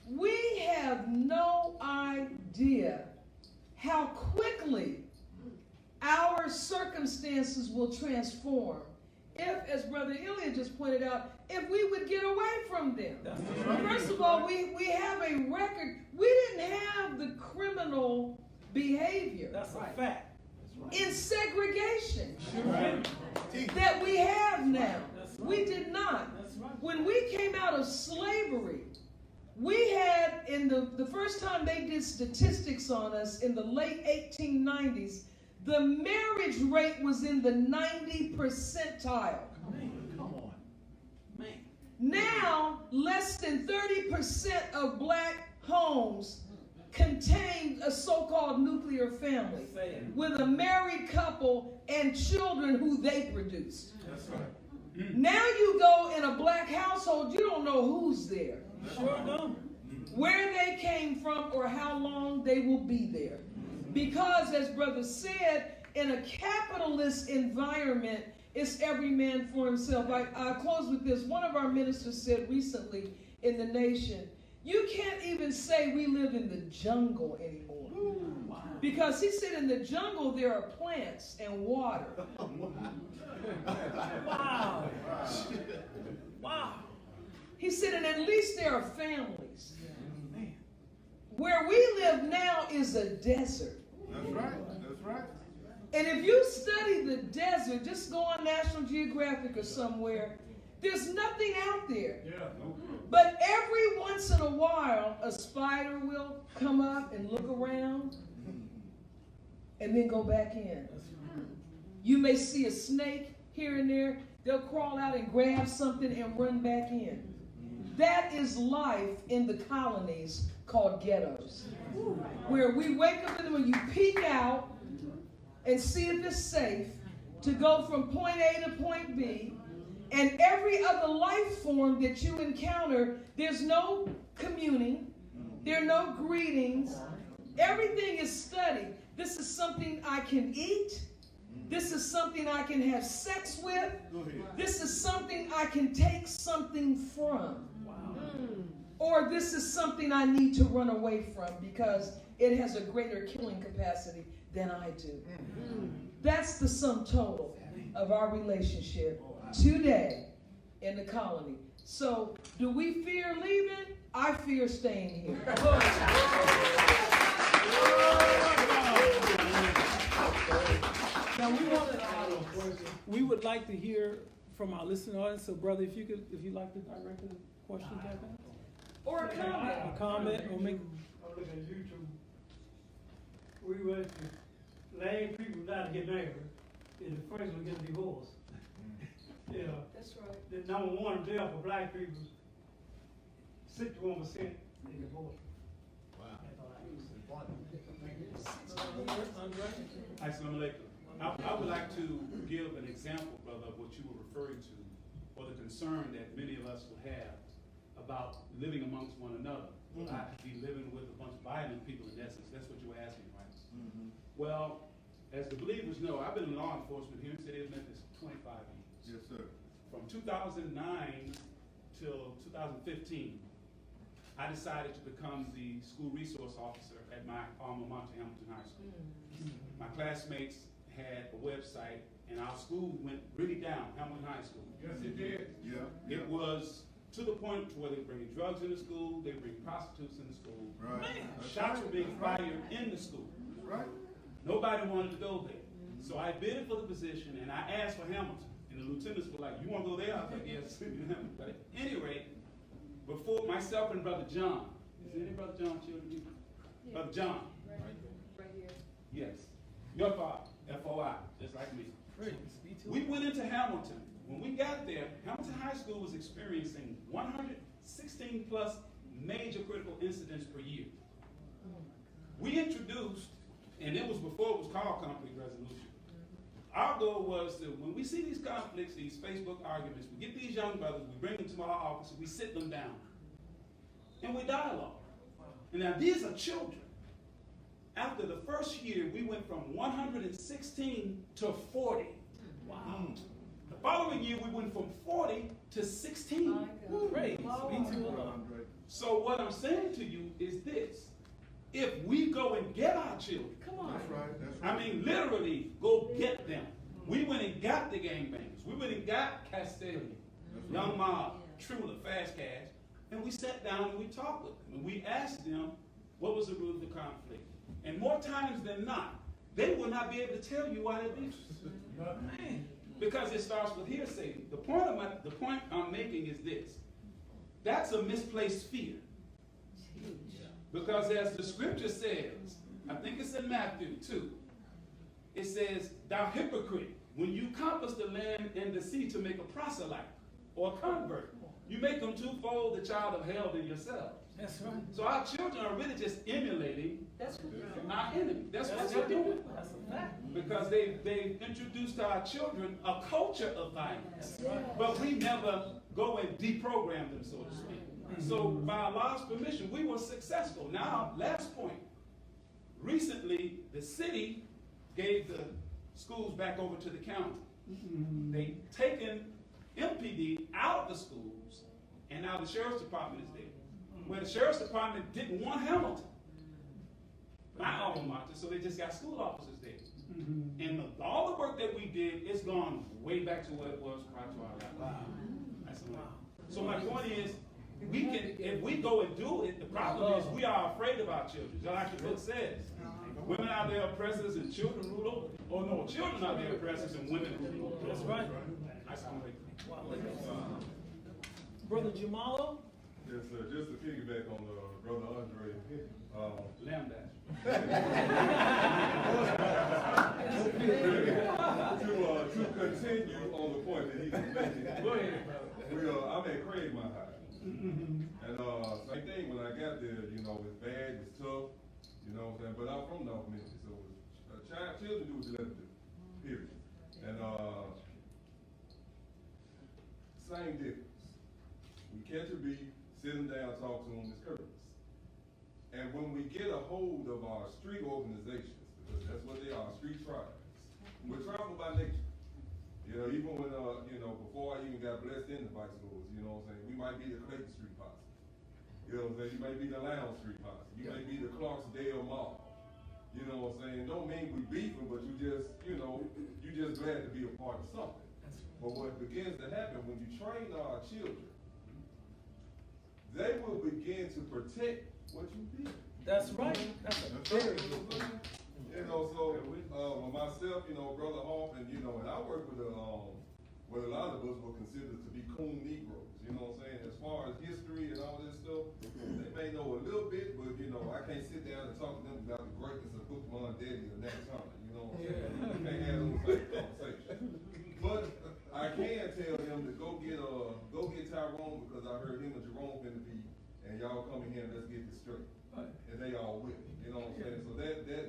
we have no idea how quickly our circumstances will transform if, as Brother Ilya just pointed out, if we would get away from them. First of all, we have a record. We didn't have the criminal behavior. That's a fact. In segregation that we have now. We did not. When we came out of slavery, we had, in the first time they did statistics on us in the late 1890s, the marriage rate was in the 90th percentile. Come on. Man. Now, less than 30% of black homes contain a so-called nuclear family with a married couple and children who they produced. That's right. Now you go in a black household, you don't know who's there, Sure don't. where they came from, or how long they will be there. Because, as Brother said, in a capitalist environment, it's every man for himself. I'll close with this. One of our ministers said recently in the nation, you can't even say we live in the jungle anymore. Wow. Because he said in the jungle there are plants and water. Wow. Wow. He said, and at least there are families. Where we live now is a desert. That's right. That's right. And if you study the desert, just go on National Geographic or somewhere, there's nothing out there. Yeah. But every once in a while, a spider will come up and look around and then go back in. You may see a snake here and there. They'll crawl out and grab something and run back in. That is life in the colonies called ghettos, where we wake up in the morning, you peek out and see if it's safe to go from point A to point B, and every other life form that you encounter, there's no communing, there are no greetings, everything is studied. This is something I can eat, this is something I can have sex with, this is something I can take something from. Or this is something I need to run away from because it has a greater killing capacity than I do. That's the sum total of our relationship today in the colony. So, do we fear leaving? I fear staying here. Now we would like to hear from our listening audience. So, brother, if you'd like to direct a question back there. Or a comment. A comment or make. I was looking at YouTube. We went to lame people not to get married, and the first one get a divorce. Yeah. That's right. The number one death for black people, 61% in divorce. Assalamu alaikum. I would like to give an example, brother, of what you were referring to, or the concern that many of us will have about living amongst one another. Will I be living with a bunch of violent people in essence? That's what you were asking, right? Well, as the believers know, I've been in law enforcement here in the city of Memphis 25 years. Yes, sir. From 2009 till 2011, 2015, I decided to become the school resource officer at my alma mater, Hamilton High School. My classmates had a website, and our school went really down, Hamilton High School. Yes, it did. Yeah. It was to the point to where they were bringing drugs in the school, they were bringing prostitutes in the school. Right. Shots were being fired in the school. Right. Nobody wanted to go there. So I bid for the position, and I asked for Hamilton. And the lieutenants were like, you want to go there? I was like, yes. But at any rate, before myself and Brother John, is there any Brother John children here? Yeah. Brother John. Right here. Yes. Your father, FOI, just like me. We went into Hamilton. When we got there, Hamilton High School was experiencing 116 plus major critical incidents per year. We introduced, and it was before it was called conflict resolution. Our goal was to, when we see these conflicts, these Facebook arguments, we get these young brothers, we bring them to our office, and we sit them down. And we dialogue. And now these are children. After the first year, we went from 116 to 40. Wow. The following year, we went from 40 to 16. My God. Praise Oh, be my to the God. Lord. So what I'm saying to you is this. If we go and get our children, Come on. That's right. That's right. I mean literally go get them. We went and got the gangbangers. We went and got Castellian, Young Mob, Trula, Fast Cash, and we sat down and we talked with them. And we asked them what was the root of the conflict. And more times than not, they will not be able to tell you why they're beefing. Because it starts with hearsay. The point I'm making is this. That's a misplaced fear. Because as the scripture says, I think it's in Matthew 2, it says, thou hypocrite, when you compass the land and the sea to make a proselyte or a convert, you make them twofold the child of hell than yourself. That's right. So our children are really just emulating That's what we're doing. our enemy. That's what they're doing. That's a fact. Because they've introduced to our children a culture of violence. But we never go and deprogram them, so to speak. So by Allah's permission, we were successful. Now, last point. Recently, the city gave the schools back over to the county. They've taken MPD out of the schools, and now the sheriff's department is there. Where the sheriff's department didn't want Hamilton, my alma mater, so they just got school officers there. And all the work that we did is gone way back to what it was prior to our life. That's amazing. So my point is, we can, if we go and do it, the problem is we are afraid of our children. Just like the book says. Women are their oppressors and children rule over. Oh no, children are their oppressors and women rule over. That's right. That's amazing. Brother Jamalo? Yes, sir. Just to piggyback on Brother Andre, Lamb dash. to continue on the point that he was making. Go ahead, brother. I'm at Craigmont High. And same thing when I got there, it's bad, it's tough, you know what I'm saying? But I'm from North Memphis, so children do what you let them do, period. And same difference. We catch a beat, sit them down, talk to them, it's courteous. And when we get a hold of our street organizations, because that's what they are, street tribes, we're tribal by nature. Even when, before I even got blessed in the vice lords, you know what I'm saying? We might be the Clayton Street Posse. You know what I'm saying? You may be the Lounge Street Posse. You may be the Clarksdale Mall. You know what I'm saying? Don't mean we beefing, but you just glad to be a part of something. But what begins to happen when you train our children, they will begin to protect what you did. That's right. That's a very good point. So with myself, Brother Hoff, and I work with what a lot of us would consider to be coon Negroes. You know what I'm saying? As far as history and all this stuff, they may know a little bit, but I can't sit down and talk to them about the greatness of Bookman Daddy or Nat Turner. You know what I'm saying? I can't have those same conversations. But I can tell them to go get Tyrone, because I heard him and Jerome finna be, and y'all come in here and let's get this straight. And they all with me. You know what I'm saying? So that there,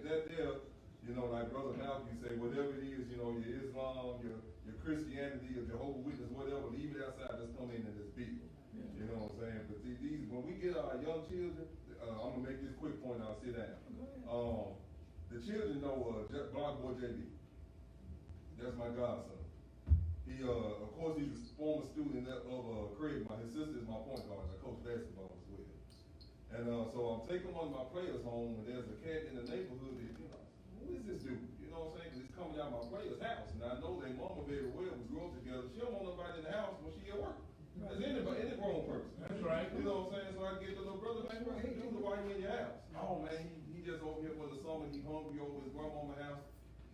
like Brother Malcolm say, whatever it is, your Islam, your Christianity, your Jehovah's Witness, whatever, leave it outside, let's come in and let's beat them. You know what I'm saying? But these, when we get our young children, I'm gonna make this quick point, I'll sit down. The children know Block Boy JB. That's my godson. He, of course, he's a former student of Craig. His sister is my point guard. I coach basketball as well. And so I'm taking one of my players home, and there's a cat in the neighborhood that, you know, who is this dude? You know what I'm saying? Because he's coming out of my player's house, and I know their mama very well. We grew up together. She don't want nobody in the house when she at work. There's anybody, any grown person. That's right. You know what I'm saying? So I get the little brother, man, what's he doing while you in your house? Oh man, he just over here for the summer. He hungry over his grandmama's house.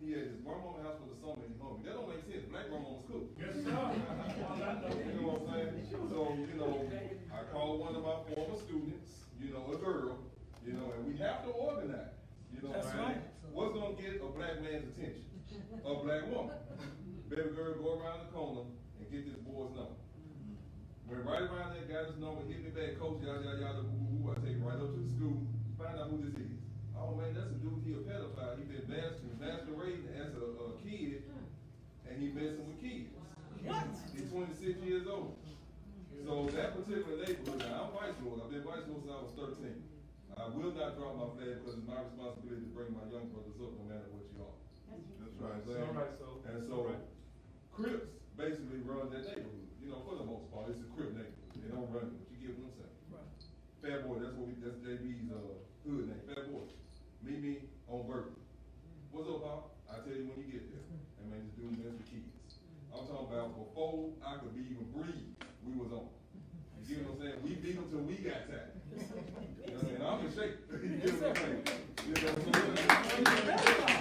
He at his grandmama's house for the summer and he hungry. That don't make sense. Black grandmamas cook. Yes, sir. You know what I'm saying? So, you know, I called one of my former students, you know, a girl, you know, and we have to organize. You know That's what I'm saying? right. What's gonna get a black man's attention? A black woman. Baby girl, go around the corner and get this boy's number. Went right around there, got his number, hit me back, coach, yada, yada, yada, woo. I take it right up to the school, find out who this is. Oh man, that's a dude, he a pedophile. He been masquerading as a kid, and he messing with kids. What? He's 26 years old. So that particular neighborhood, now I'm vice lord. I've been vice lord since I was 13. I will not drop my flag because it's my responsibility to bring my young brothers up no matter what you are. That's right. All right, so. And so, Crips basically run that neighborhood. You know, for the most part, it's a Crip neighborhood. They don't run it, but you get what I'm saying. Right. Fat Boy, that's JB's hood name. Fat Boy. Meet me on Burger. What's up, Pop? I'll tell you when you get there. And man, this dude mess with kids. I'm talking about before I could be even breathe, we was on. You get what I'm saying? We beat them till we got tired. You know what I'm saying? I'm in shape. You get what I'm saying? You know what I'm saying?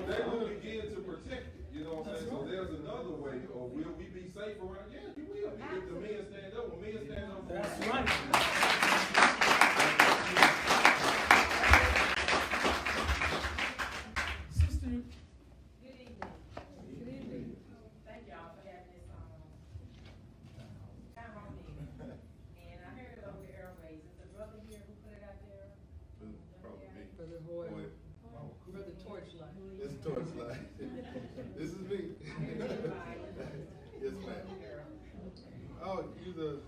They will begin to protect it. You know what I'm saying? So there's another way. Or will we be safe around? Yeah, you will. If the men stand up, when men stand up for That's us. right. Sister, Good evening. Thank y'all for having this town hall meeting. And I heard it over the airways. Is the brother here who put it out there? Probably me. Brother Hoyle, Brother Torchlight. It's Torchlight. This is me. Yes, ma'am. Oh, you the,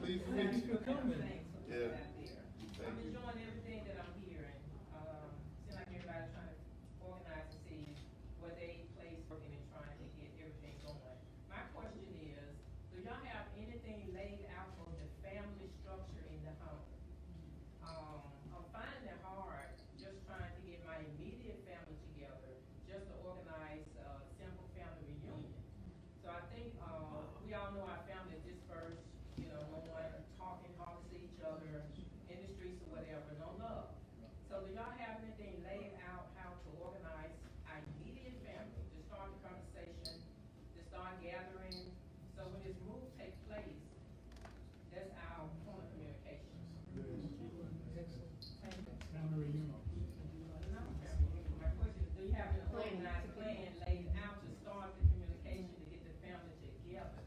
pleased to meet you. Yeah. I'm enjoying everything that I'm hearing. Seems like everybody's trying to organize to see what they place working and trying to get everything going. My question is, do y'all have anything laid out for the family structure in the home? I'm finding it hard just trying to get my immediate family together, just to organize a simple family reunion. So I think, we all know our family is dispersed, you know, no one talking hard to each other in the streets or whatever, no love. So do y'all have anything laid out how to organize our immediate family, to start the conversation, to start gathering, so when this move takes place, that's our point of communication. My question is, do you have an organized plan laid out to start the communication to get the family together?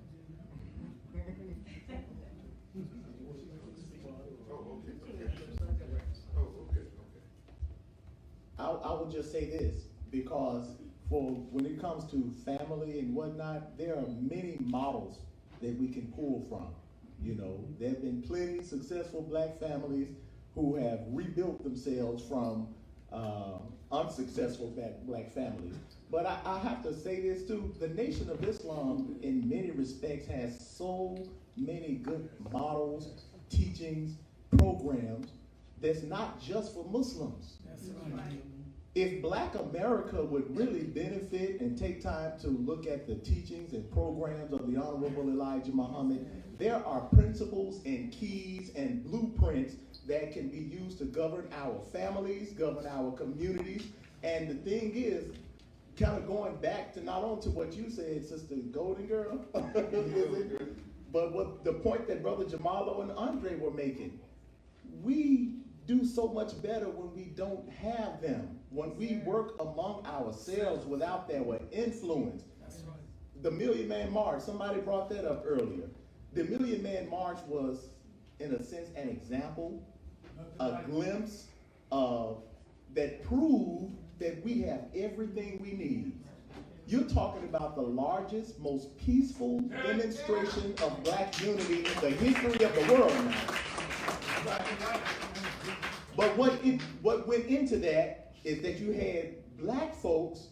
I would just say this, because for when it comes to family and whatnot, there are many models that we can pull from. You know, there have been plenty successful black families who have rebuilt themselves from unsuccessful black families. But I have to say this too, the Nation of Islam in many respects has so many good models, teachings, programs that's not just for Muslims. that's right. If Black America would really benefit and take time to look at the teachings and programs of the Honorable Elijah Muhammad, there are principles and keys and blueprints that can be used to govern our families, govern our communities. And the thing is, kind of going back to not only to what you said, Sister Golden Girl, but what the point that Brother Jamalo and Andre were making. We do so much better when we don't have them, when we work among ourselves without their influence. That's right. The Million Man March, somebody brought that up earlier. The Million Man March was, in a sense, an example, a glimpse of that proved that we have everything we need. You're talking about the largest, most peaceful demonstration of black unity in the history of the world now. But what went into that is that you had black folks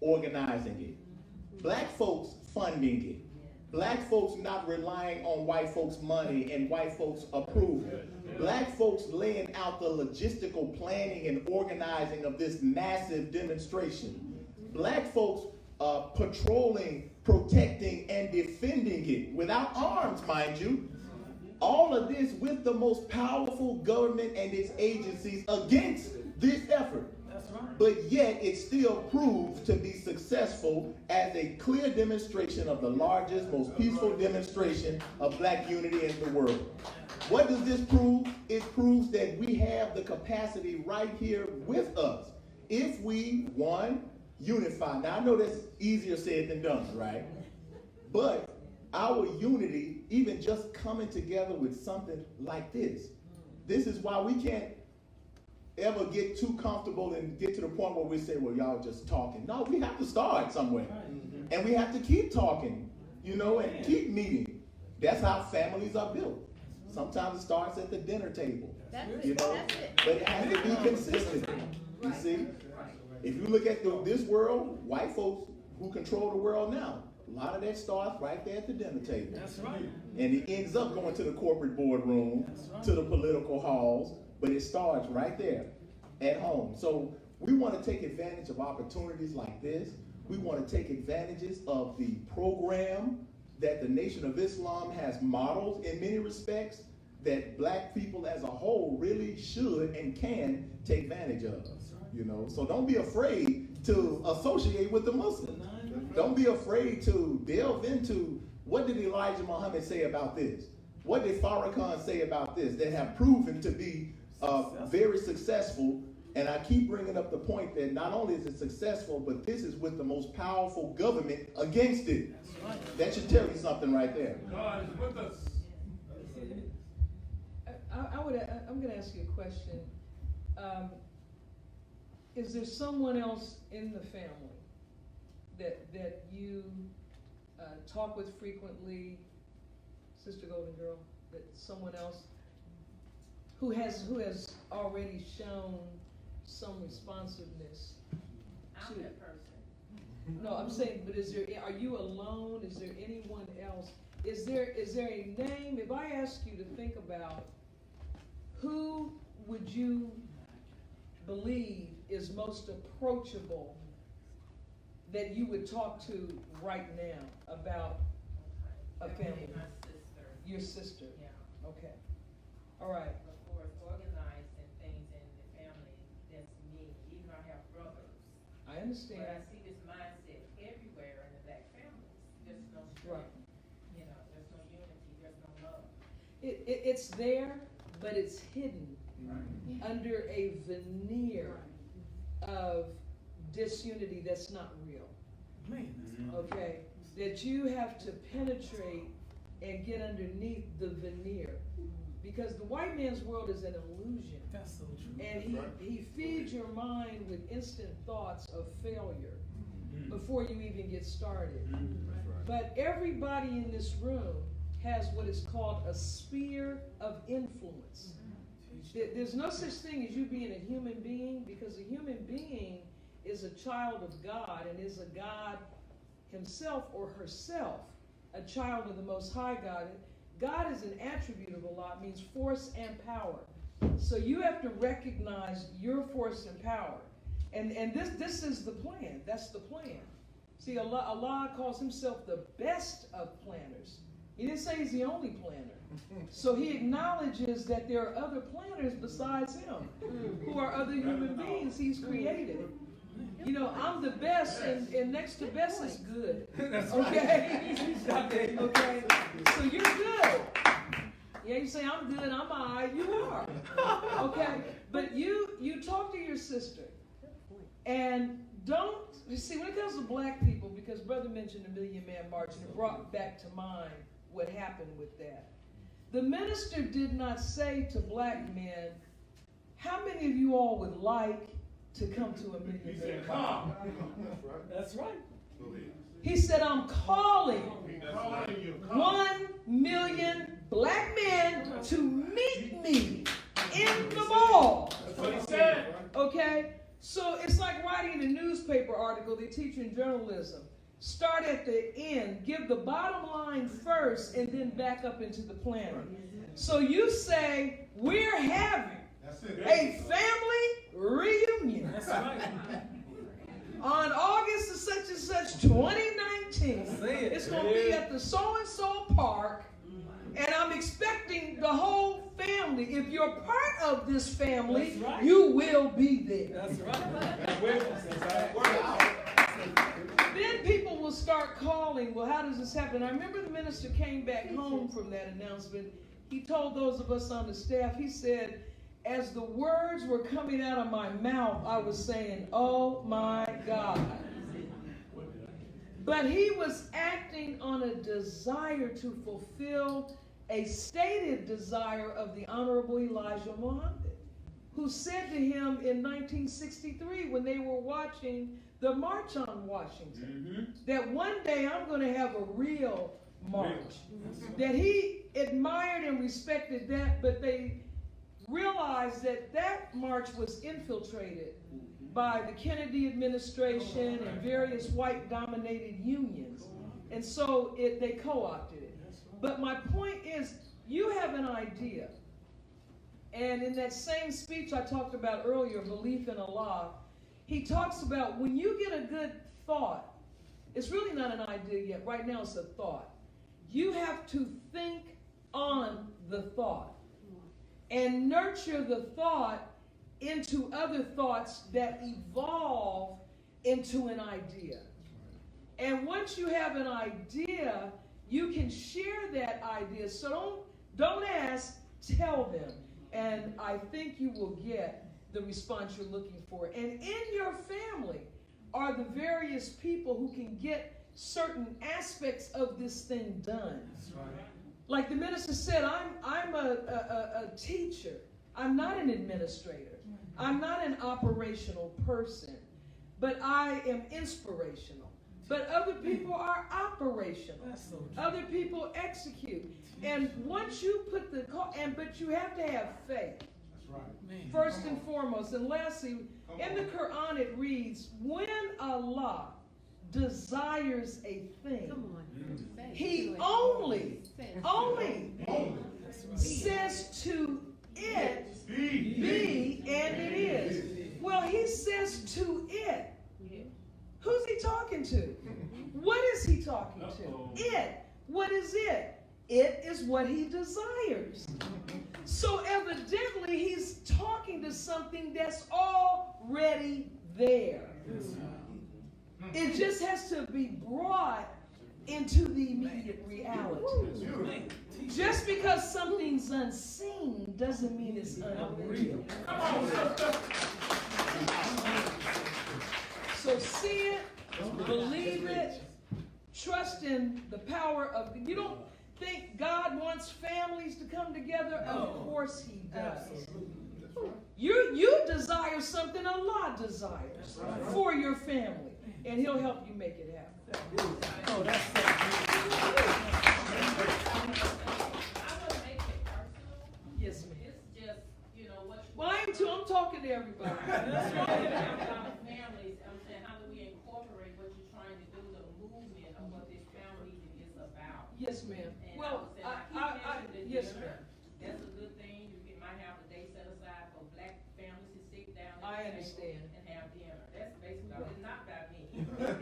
organizing it. Black folks funding it. Black folks not relying on white folks' money and white folks' approval. Black folks laying out the logistical planning and organizing of this massive demonstration. Black folks patrolling, protecting, and defending it without arms, mind you. All of this with the most powerful government and its agencies against this effort. That's right. But yet it still proved to be successful as a clear demonstration of the largest, most peaceful demonstration of black unity in the world. What does this prove? It proves that we have the capacity right here with us if we, one, unify. Now I know that's easier said than done, right? But our unity, even just coming together with something like this is why we can't ever get too comfortable and get to the point where we say, well, y'all just talking. No, we have to start somewhere. And we have to keep talking, and keep meeting. That's how families are built. Sometimes it starts at the dinner table. That's it. But it has to be consistent. You see? If you look at this world, white folks who control the world now, a lot of that starts right there at the dinner table. That's right. And it ends up going to the corporate boardroom, to the political halls, but it starts right there at home. So we want to take advantage of opportunities like this. We want to take advantages of the program that the Nation of Islam has modeled in many respects that black people as a whole really should and can take advantage of. So don't be afraid to associate with the Muslims. Don't be afraid to delve into what did Elijah Muhammad say about this? What did Farrakhan say about this that have proven to be very successful? And I keep bringing up the point that not only is it successful, but this is with the most powerful government against it. That should tell you something right there. God is with us. I'm going to ask you a question. Is there someone else in the family that you talk with frequently, Sister Golden Girl, that someone else who has already shown some responsiveness? I'm that person. No, I'm saying, but are you alone? Is there anyone else? Is there a name? If I ask you to think about who would you believe is most approachable that you would talk to right now about a family? My sister. Your sister? Yeah. Okay. All right. Of course, organized and things in the family, that's me. Even I have brothers. I understand. But I see this mindset everywhere in the black families. There's no strength. Right. There's no unity, there's no love. It's there, but it's hidden under a veneer of disunity that's not real. Okay? That you have to penetrate and get underneath the veneer. Because the white man's world is an illusion. That's so true. And he feeds your mind with instant thoughts of failure before you even get started. But everybody in this room has what is called a sphere of influence. There's no such thing as you being a human being, because a human being is a child of God and is a God himself or herself, a child of the Most High God. God is an attribute of Allah, means force and power. So you have to recognize your force and power. And this is the plan. That's the plan. See, Allah calls himself the best of planners. He didn't say he's the only planner. So he acknowledges that there are other planners besides him, who are other human beings he's created. I'm the best, and next to best is good. Okay? Okay? So you're good. Yeah, you say, I'm good, I'm all right. You are. Okay? But you talk to your sister. And you see, when it comes to black people, because Brother mentioned the Million Man March, and it brought back to mind what happened with that. The minister did not say to black men, how many of you all would like to come to a Million Man March? That's right. He said, I'm calling 1 million black men to meet me in the mall. That's what he said. Okay? So it's like writing a newspaper article. They teacher in journalism. Start at the end, give the bottom line first, and then back up into the planning. So you say, we're having a family reunion. That's right. On August of such and such, 2019. It's going to be at the so-and-so park. And I'm expecting the whole family. If you're part of this family, right. you will be there. That's right. Then people will start calling, well, how does this happen? I remember the minister came back home from that announcement. He told those of us on the staff, he said, as the words were coming out of my mouth, I was saying, oh my God. But he was acting on a desire to fulfill a stated desire of the Honorable Elijah Muhammad, who said to him in 1963 when they were watching the March on Washington, that one day I'm going to have a real march. That he admired and respected that, but they realized that that march was infiltrated by the Kennedy administration and various white-dominated unions. And so they co-opted it. But my point is, you have an idea. And in that same speech I talked about earlier, Belief in Allah, he talks about when you get a good thought, it's really not an idea yet. Right now it's a thought. You have to think on the thought and nurture the thought into other thoughts that evolve into an idea. And once you have an idea, you can share that idea. So don't ask, tell them. And I think you will get the response you're looking for. And in your family are the various people who can get certain aspects of this thing done. That's right. Like the minister said, I'm a teacher. I'm not an administrator. I'm not an operational person, but I am inspirational. But other people are operational. Other people execute. And once you put but you have to have faith. That's right. First and foremost. And lastly, in the Quran it reads, when Allah desires a thing, he only says to it, be, and it is. Well, he says to it. Who's he talking to? What is he talking to? It. What is it? It is what he desires. So evidently he's talking to something that's already there. It just has to be brought into the immediate reality. Just because something's unseen doesn't mean it's unreal. So see it, believe it, trust in the power of you don't think God wants families to come together? Of course he does. You desire something Allah desires for your family, and he'll help you make it happen. Oh, that's so yes, ma'am. It's just, you know, what. Well, I am too. I'm talking to everybody. That's right. Families, I'm saying, how do we incorporate what you're trying to do, the movement of what this family is about? Yes, ma'am. And Well, yes, ma'am. That's a good thing. You might have a day set aside for black families to sit down I at the understand. table and have dinner. That's basically, it's not about me.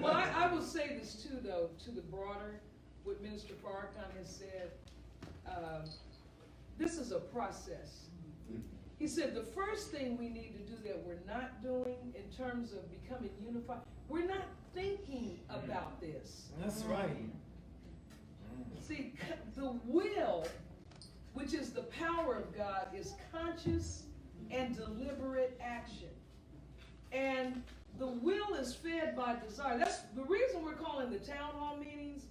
Well, I will say this too, though, to the broader, what Minister Farrakhan has said. This is a process. He said the first thing we need to do that we're not doing in terms of becoming unified, we're not thinking about this. That's right. See, the will, which is the power of God, is conscious and deliberate action. And the will is fed by desire. That's the reason we're calling the town hall meetings,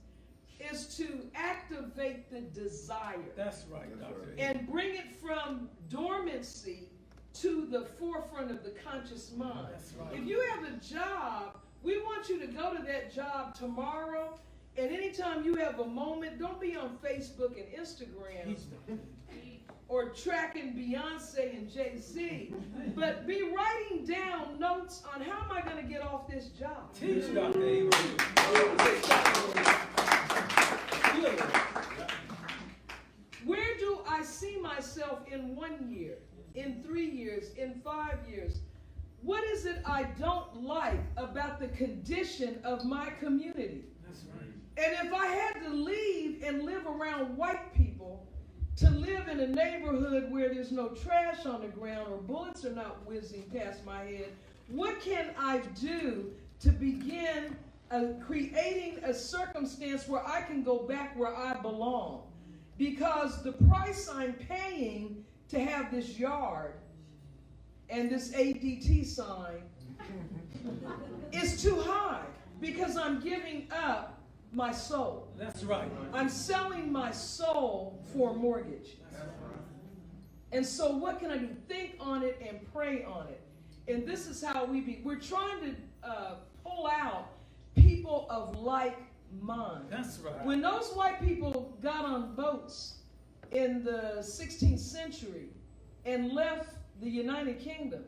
is to activate the desire. That's right, Dr. And bring it from dormancy to the forefront of the conscious mind. That's right. If you have a job, we want you to go to that job tomorrow, and anytime you have a moment, don't be on Facebook and Instagram or tracking Beyonce and Jay-Z, but be writing down notes on how am I going to get off this job. Teach, Dr. Avery. Where do I see myself in 1 year, in 3 years, in 5 years? What is it I don't like about the condition of my community? That's right. And if I had to leave and live around white people, to live in a neighborhood where there's no trash on the ground or bullets are not whizzing past my head, what can I do to begin creating a circumstance where I can go back where I belong? Because the price I'm paying to have this yard and this ADT sign is too high, because I'm giving up my soul. That's right. I'm selling my soul for a mortgage. And so what can I do? Think on it and pray on it. And this is how we're trying to pull out people of like mind. That's right. When those white people got on boats in the 16th century and left the United Kingdom,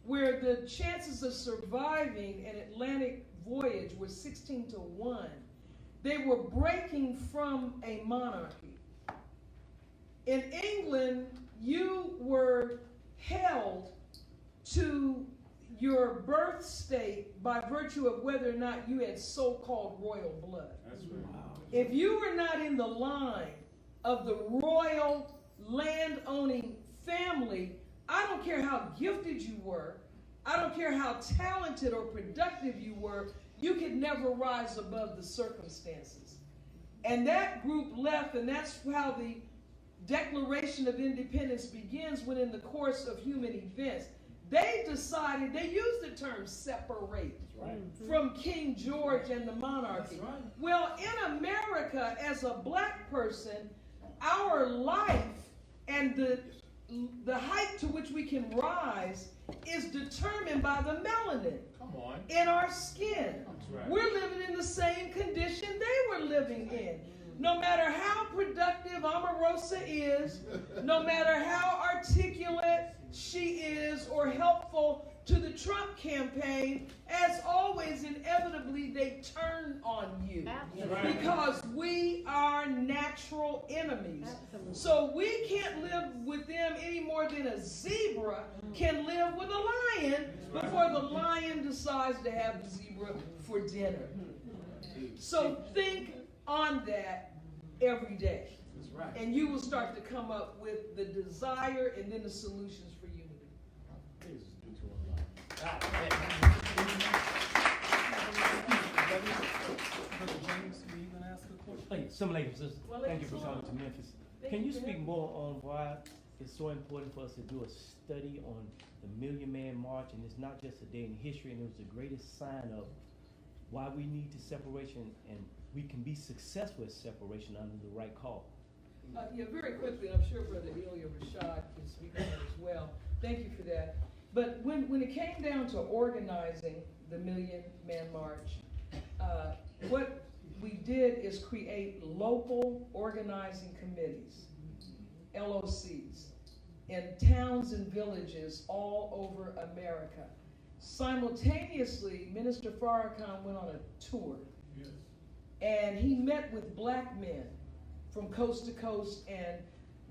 where the chances of surviving an Atlantic voyage were 16-1, they were breaking from a monarchy. In England, you were held to your birth state by virtue of whether or not you had so-called royal blood. That's right. Wow. If you were not in the line of the royal land-owning family, I don't care how gifted you were, I don't care how talented or productive you were, you could never rise above the circumstances. And that group left, and that's how the Declaration of Independence begins, when in the course of human events, they decided, they used the term separate from King George and the monarchy. That's right. Well, in America, as a black person, our life and the height to which we can rise is determined by the melanin in our skin. Right. We're living in the same condition they were living in. No matter how productive Omarosa is, no matter how articulate she is or helpful to the Trump campaign, as always, inevitably, they turn on you. Absolutely. Because we are natural enemies. Absolutely. So we can't live with them any more than a zebra can live with a lion before the lion decides to have the zebra for dinner. So think on that every day. That's right. And you will start to come up with the desire and then the solutions for unity. Brother James, were you going to ask a question? Hey, some ladies, sister, Well, thank you for let's coming talk. to Memphis. Thank Can you you for speak having more on why it's so important for us to do a study on the Million Man March? And it's not just a day in history, and it was the greatest sign of why we need to separation, and we can be successful at separation under the right call. Yeah, very quickly, and I'm sure Brother Ilya Rashad can speak on it as well. Thank you for that. But when it came down to organizing the Million Man March, what we did is create local organizing committees, LOCs, in towns and villages all over America. Simultaneously, Minister Farrakhan went on a tour, and he met with black men from coast to coast and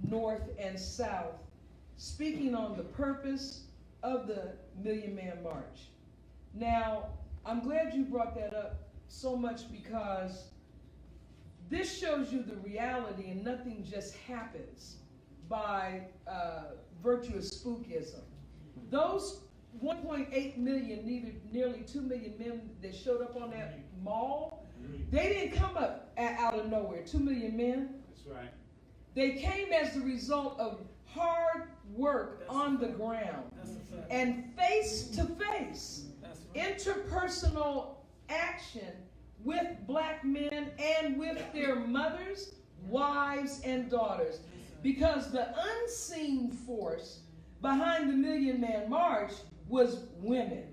north and south, speaking on the purpose of the Million Man March. Now, I'm glad you brought that up so much, because this shows you the reality, and nothing just happens by virtuous spookism. Those 1.8 million, nearly 2 million men that showed up on that mall, they didn't come up out of nowhere, 2 million men. That's right. They came as the result of hard work on the ground and face-to-face interpersonal action with black men and with their mothers, wives, and daughters. Because the unseen force behind the Million Man March was women.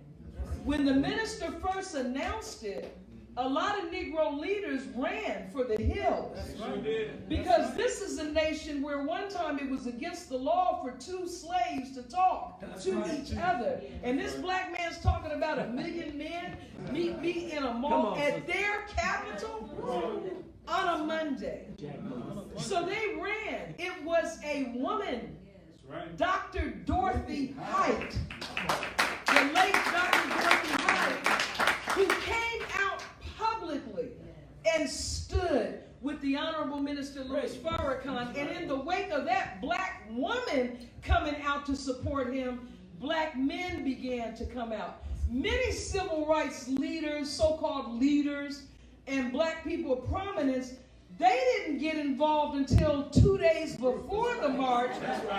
When the minister first announced it, a lot of Negro leaders ran for the hills. Sure did. Because this is a nation where one time it was against the law for two slaves to talk to each other. And this black man's talking about 1 million men meet me in a mall at their capital on a Monday. So they ran. It was a woman, Dr. Dorothy Height, the late Dr. Dorothy Height, who came out publicly and stood with the Honorable Minister Louis Farrakhan, and in the wake of that black woman coming out to support him, black men began to come out. Many civil rights leaders, so-called leaders, and black people of prominence, they didn't get involved until 2 days before the march,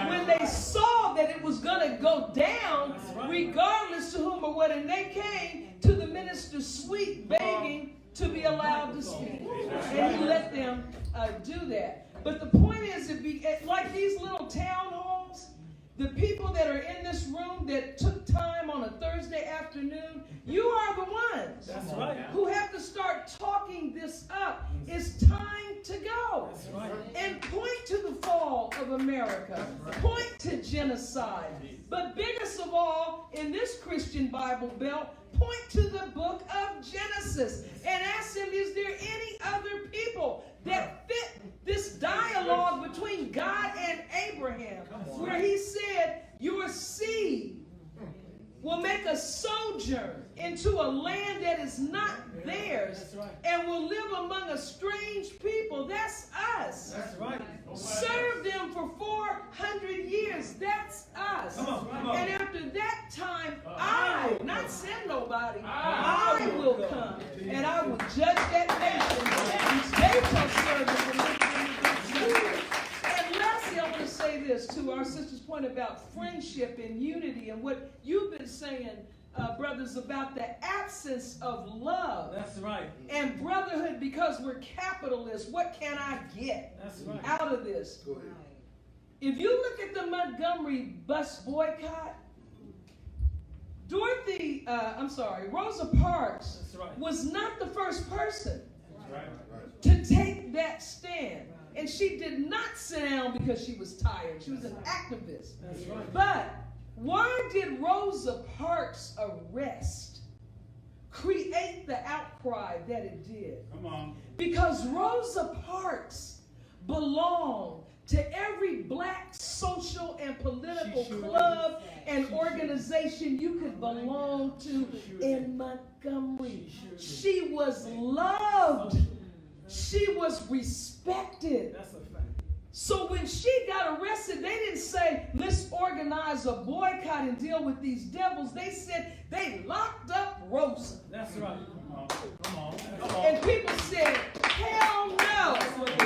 when they saw that it was going to go down, regardless to whom or what, and they came to the minister's suite begging to be allowed to speak. And he let them do that. But the point is, like these little town halls, the people that are in this room that took time on a Thursday afternoon, you are the ones who have to start talking this up. It's time to go. And point to the fall of America. Point to genocide. But biggest of all, in this Christian Bible Belt, point to the book of Genesis and ask him, is there any other people that fit this dialogue between God and Abraham, where he said, your seed will make a sojourn into a land that is not theirs and will live among a strange people. That's us. Serve them for 400 years. That's us. And after that time, I, not send nobody, I will come and I will judge that nation. They shall serve the And lastly, I want to say this to our sister's point about friendship and unity and what you've been saying, brothers, about the absence of love. That's right. And brotherhood, because we're capitalists. What can I get out of this? If you look at the Montgomery bus boycott, Rosa Parks was not the first person to take that stand. And she did not sit down because she was tired. She was an activist. But why did Rosa Parks' arrest create the outcry that it did? Because Rosa Parks belonged to every black social and political club and organization you could belong to in Montgomery. She was loved. She was respected. That's a fact. So when she got arrested, they didn't say, let's organize a boycott and deal with these devils. They said they locked up Rosa. That's right. Come on. And people said, hell no,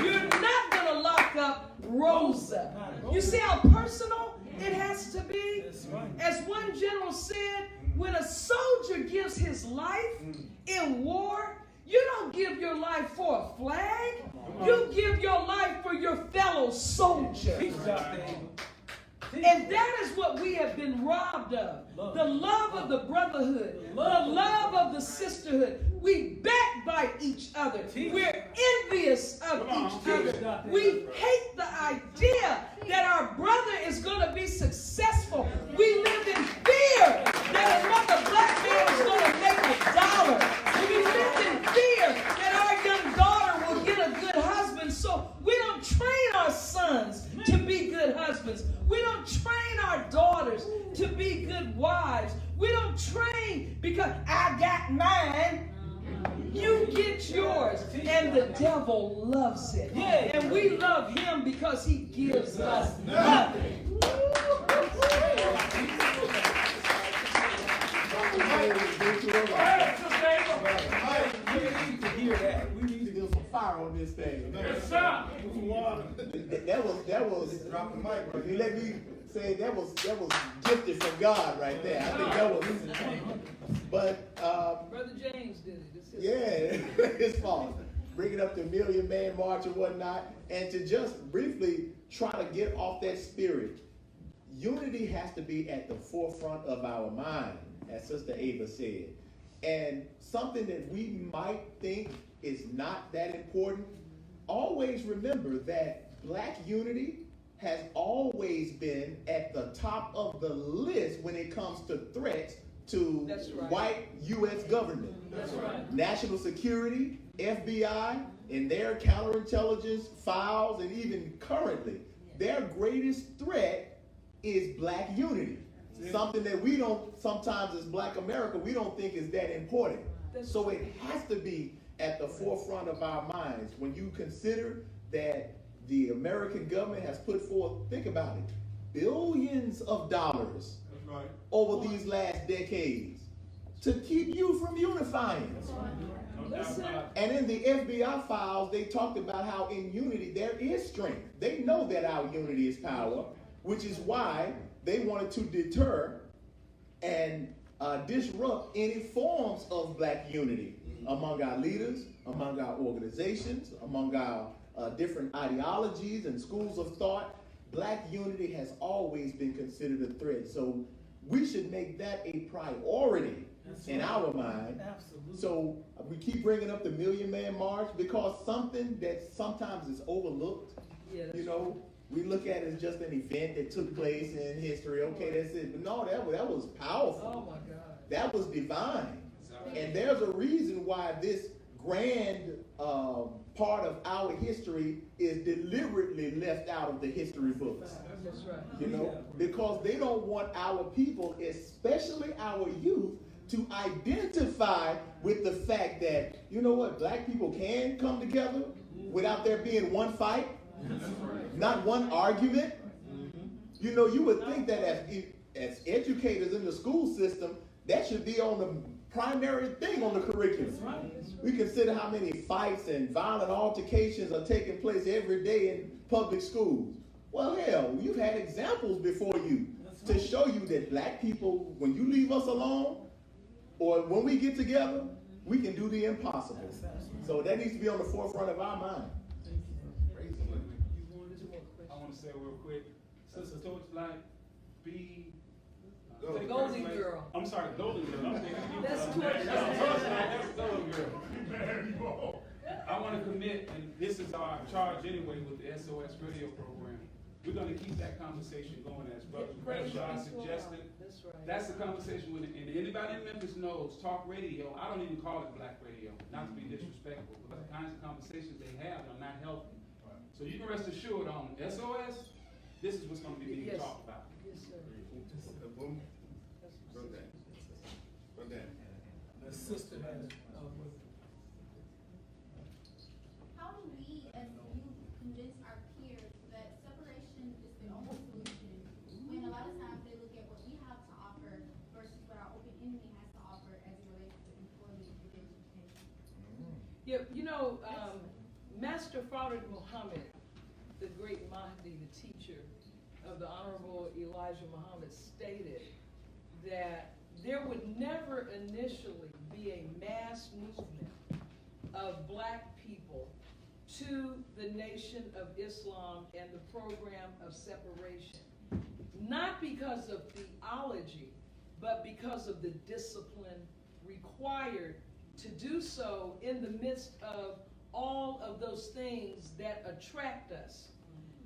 you're not going to lock up Rosa. You see how personal it has to be? As one general said, when a soldier gives his life in war, you don't give your life for a flag. You give your life for your fellow soldier. And that is what we have been robbed of. The love of the brotherhood. The love of the sisterhood. We backbite each other. We're envious of each other. We hate the idea that our brother is going to be successful. We live in fear that another black man is going to make $1. We live in fear that our young daughter will get a good husband. So we don't train our sons to be good husbands. We don't train our daughters to be good wives. We don't train because I got mine. You get yours. And the devil loves it. And we love him because he gives us nothing. We need to hear that. We need to get some fire on this thing. Yes, sir. That was drop the mic. Right? Let me say that was gifted from God right there. I think that was. But Brother James did it. His fault. Bring it up to Million Man March and whatnot, and to just briefly try to get off that spirit. Unity has to be at the forefront of our mind, as Sister Ava said. And something that we might think is not that important always remember that black unity has always been at the top of the list when it comes to threats to That's right. white U.S. government. That's right. National security, FBI, and their counterintelligence files, and even currently, their greatest threat is black unity. Something that we don't, sometimes as black America, we don't think is that important. So it has to be at the forefront of our minds when you consider that the American government has put forth, think about it, billions of dollars over these last decades to keep you from unifying. Listen. And in the FBI files, they talked about how in unity there is strength. They know that our unity is power, which is why they wanted to deter and disrupt any forms of black unity among our leaders, among our organizations, among our different ideologies and schools of thought. Black unity has always been considered a threat. So we should make that a priority in our mind. Absolutely. So we keep bringing up the Million Man March because something that sometimes is overlooked, you know, we look at it as just an event that took place in history. Okay, that's it. But no, that was powerful. Oh my God. That was divine. And there's a reason why this grand part of our history is deliberately left out of the history books. That's right. You know, because they don't want our people, especially our youth, to identify with the fact that, you know what, black people can come together without there being one fight, not one argument. You know, you would think that as educators in the school system, that should be on the primary thing on the curriculum. We consider how many fights and violent altercations are taking place every day in public schools. Well, hell, you've had examples before you to show you that black people, when you leave us alone, or when we get together, we can do the impossible. So that needs to be on the forefront of our mind. I want to say real quick, Sister Torchlight, be The Golden Girl. I'm sorry, Golden Girl. I'm thinking That's Torchlight. Torchlight. That's Golden Girl. I want to commit, and this is our charge anyway with the SOS radio program. We're going to keep that conversation going as Brother Shaw suggested. That's right. That's the conversation with, and anybody in Memphis knows, talk radio, I don't even call it black radio, not to be disrespectful, but the kinds of conversations they have are not healthy. So you can rest assured on SOS, this is what's going to be being talked about. Yes, sir. The sister has, How do we, as youth, convince our peers that separation is the only solution when a lot of times they look at what we have to offer versus what our open enemy has to offer as it relates to employment and education? Yeah, you know, Master Fard Muhammad, the great Mahdi, the teacher of the Honorable Elijah Muhammad, stated that there would never initially be a mass movement of black people to the Nation of Islam and the program of separation. Not because of theology, but because of the discipline required to do so in the midst of all of those things that attract us.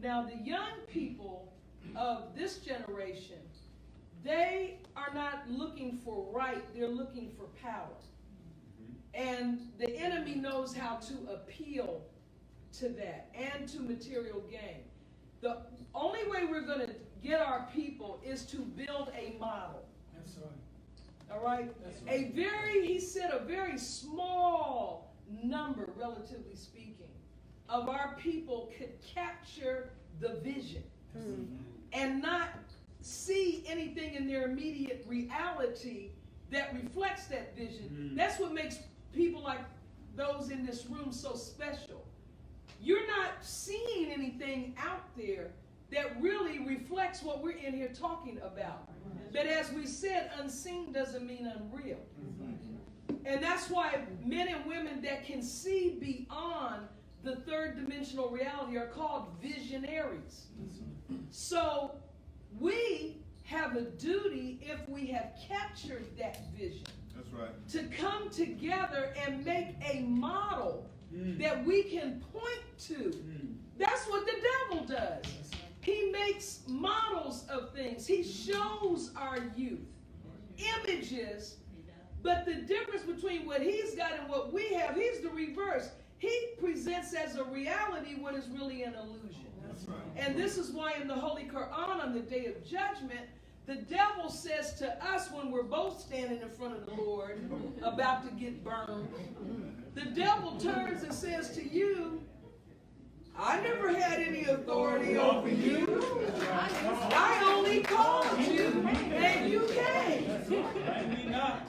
Now, the young people of this generation, they are not looking for right, they're looking for power. And the enemy knows how to appeal to that and to material gain. The only way we're going to get our people is to build a model. that's right. All right? He said a very small number, relatively speaking, of our people could capture the vision and not see anything in their immediate reality that reflects that vision. That's what makes people like those in this room so special. You're not seeing anything out there that really reflects what we're in here talking about. But as we said, unseen doesn't mean unreal. And that's why men and women that can see beyond the third dimensional reality are called visionaries. So we have a duty, if we have captured that vision, That's right. to come together and make a model that we can point to. That's what the devil does. He makes models of things. He shows our youth images, but the difference between what he's got and what we have, he's the reverse. He presents as a reality what is really an illusion. And this is why in the Holy Quran on the Day of Judgment, the devil says to us when we're both standing in front of the Lord about to get burned, the devil turns and says to you, I never had any authority over you. I only called you and you came. Blame me not.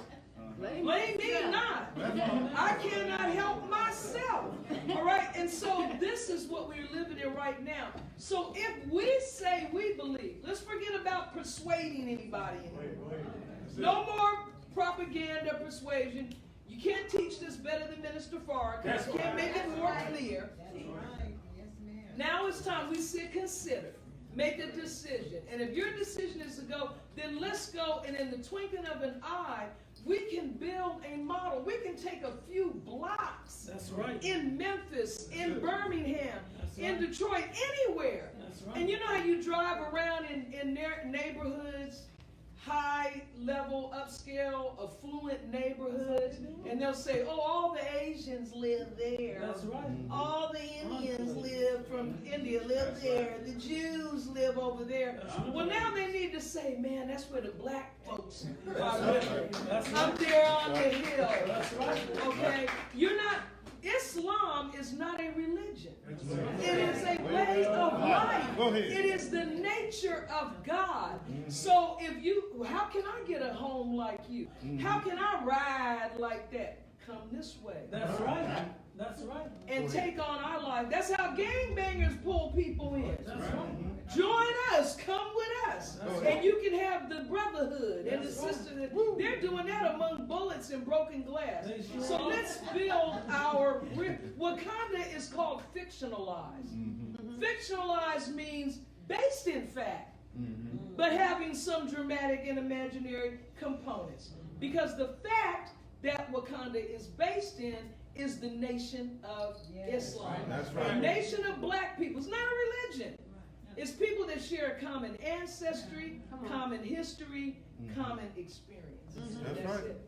Blame me not. I cannot help myself. All right, and so this is what we're living in right now. So if we say we believe, let's forget about persuading anybody. No more propaganda, persuasion. You can't teach this better than Minister Farr because you can't make it more clear. Now it's time we sit, consider, make a decision. And if your decision is to go, then let's go. And in the twinkling of an eye, we can build a model. We can take a few blocks. That's right. In Memphis, in Birmingham, in Detroit, anywhere. That's right. And you know how you drive around in neighborhoods, high level, upscale, affluent neighborhoods, and they'll say, oh, all the Asians live there. That's right. All the Indians live from India live there. The Jews live over there. Well, now they need to say, man, that's where the black folks are living. Up there on the hill. That's right. Okay? You're not, Islam is not a religion. It is a way of life. It is the nature of God. So if you, how can I get a home like you? How can I ride like that? Come this way. That's right. That's right. And take on our life. That's how gangbangers pull people in. That's right. Join us. Come with us. And you can have the brotherhood and the sisterhood. They're doing that among bullets and broken glass. So let's build our... Wakanda is called fictionalized. Fictionalized means based in fact, but having some dramatic and imaginary components. Because the fact that Wakanda is based in is the nation of Islam. That's right. A nation of black people. It's not a religion. It's people that share a common ancestry, common history, common experiences. That's right. It.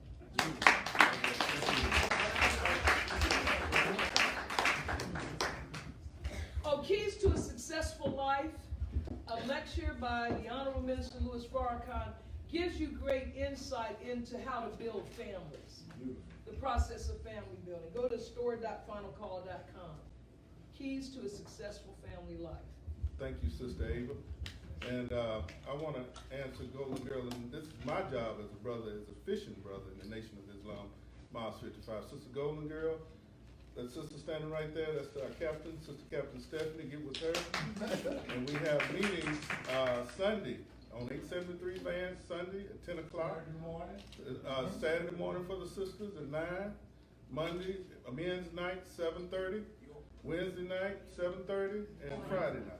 Oh, Keys to a Successful Life, a lecture by the Honorable Minister Louis Farrakhan, gives you great insight into how to build families. The process of family building. Go to store.finalcall.com. Keys to a Successful Family Life. Thank you, Sister Ava. And I want to answer Golden Girl, and this is my job as a brother, as a fishing brother in the Nation of Islam, Miles 55. Sister Golden Girl, that sister standing right there, that's our captain, Sister Captain Stephanie, get with her. And we have meetings Sunday on 873 Van, Sunday at 10 o'clock. Saturday morning for the sisters at 9. Monday, men's night, 7:30. Wednesday night, 7:30. And Friday night,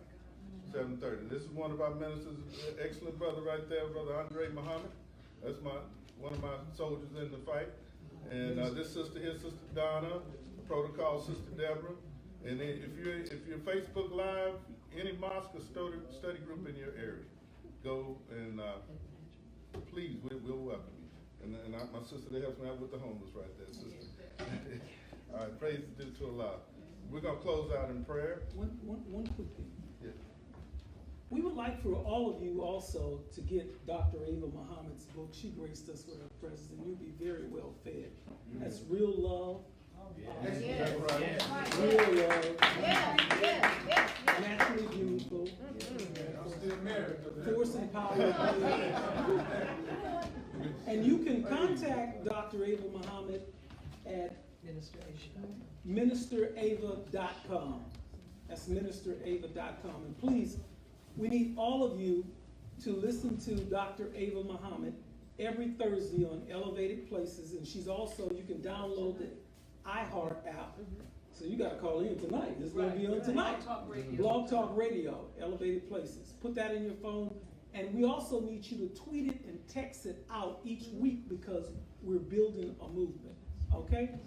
7:30. This is one of our ministers, excellent brother right there, Brother Andre Muhammad. That's one of my soldiers in the fight. And this sister here, Sister Donna, Protocol Sister Deborah. And then if you're Facebook Live, any mosque or study group in your area, go and please, we'll welcome you. And my sister that helps me out with the homeless right there, sister. All right, praise to Allah. We're going to close out in prayer. One quick thing. Yeah. We would like for all of you also to get Dr. Ava Muhammad's book. She graced us with her presence, and you'll be very well fed. That's Real Love. That's right. Real Love. Naturally Beautiful. I'm still married. Force and Power. And you can contact Dr. Ava Muhammad at ministerava.com. That's ministerava.com. And please, we need all of you to listen to Dr. Ava Muhammad every Thursday on Elevated Places. And she's also, you can download the iHeart app. So you got to call in tonight. It's going to be on tonight. Blog Talk Radio, Elevated Places. Put that in your phone. And we also need you to tweet it and text it out each week because we're building a movement. Okay?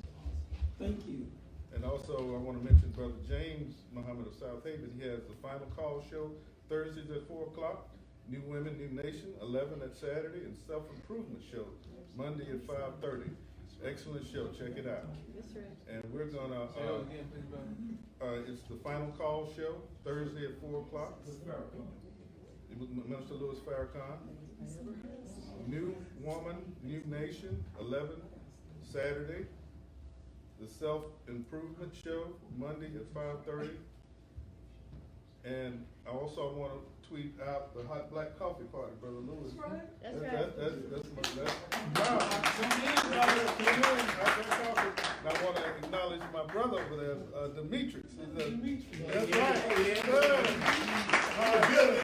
Thank you. And also, I want to mention Brother James Muhammad of South Haven. He has the Final Call show Thursdays at 4 o'clock. New Women, New Nation, 11 at Saturday, and Self-Improvement Show Monday at 5:30. Excellent show. Check it out. That's right. And we're gonna. It's the Final Call show Thursday at 4 o'clock. Minister Louis Farrakhan. New Woman, New Nation, 11 Saturday. The Self-Improvement Show, Monday at 5:30. And I also want to tweet out the Hot Black Coffee Party, Brother Lewis. That's right. That's right. Wow. And I want to acknowledge my brother over there, Demetrius. That's right. Good.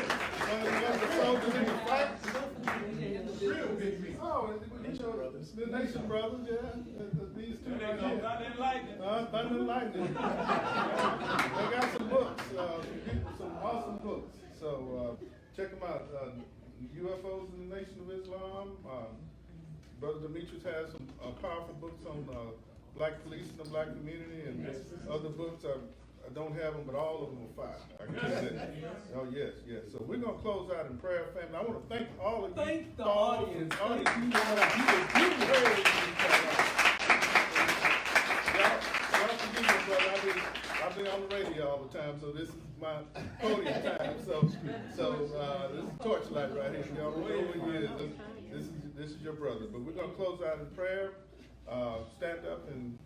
One of the soldiers in the fight. Oh, the Nation Brothers, yeah. These two right here. Thunder and lightning. Thunder and Lightning. They got some books, some awesome books. So check them out. UFOs in the Nation of Islam. Brother Demetrius has some powerful books on black police in the black community, and other books. I don't have them, but all of them are fire. I can tell you that. Oh yes, yes. So we're gonna close out in prayer, family. I want to thank all of you. Thank the audience. Y'all forgive me, brother. I've been on the radio all the time, so this is my podium time. So this is Torchlight right here. Y'all know who he is. This is your brother. But we're gonna close out in prayer. Stand up and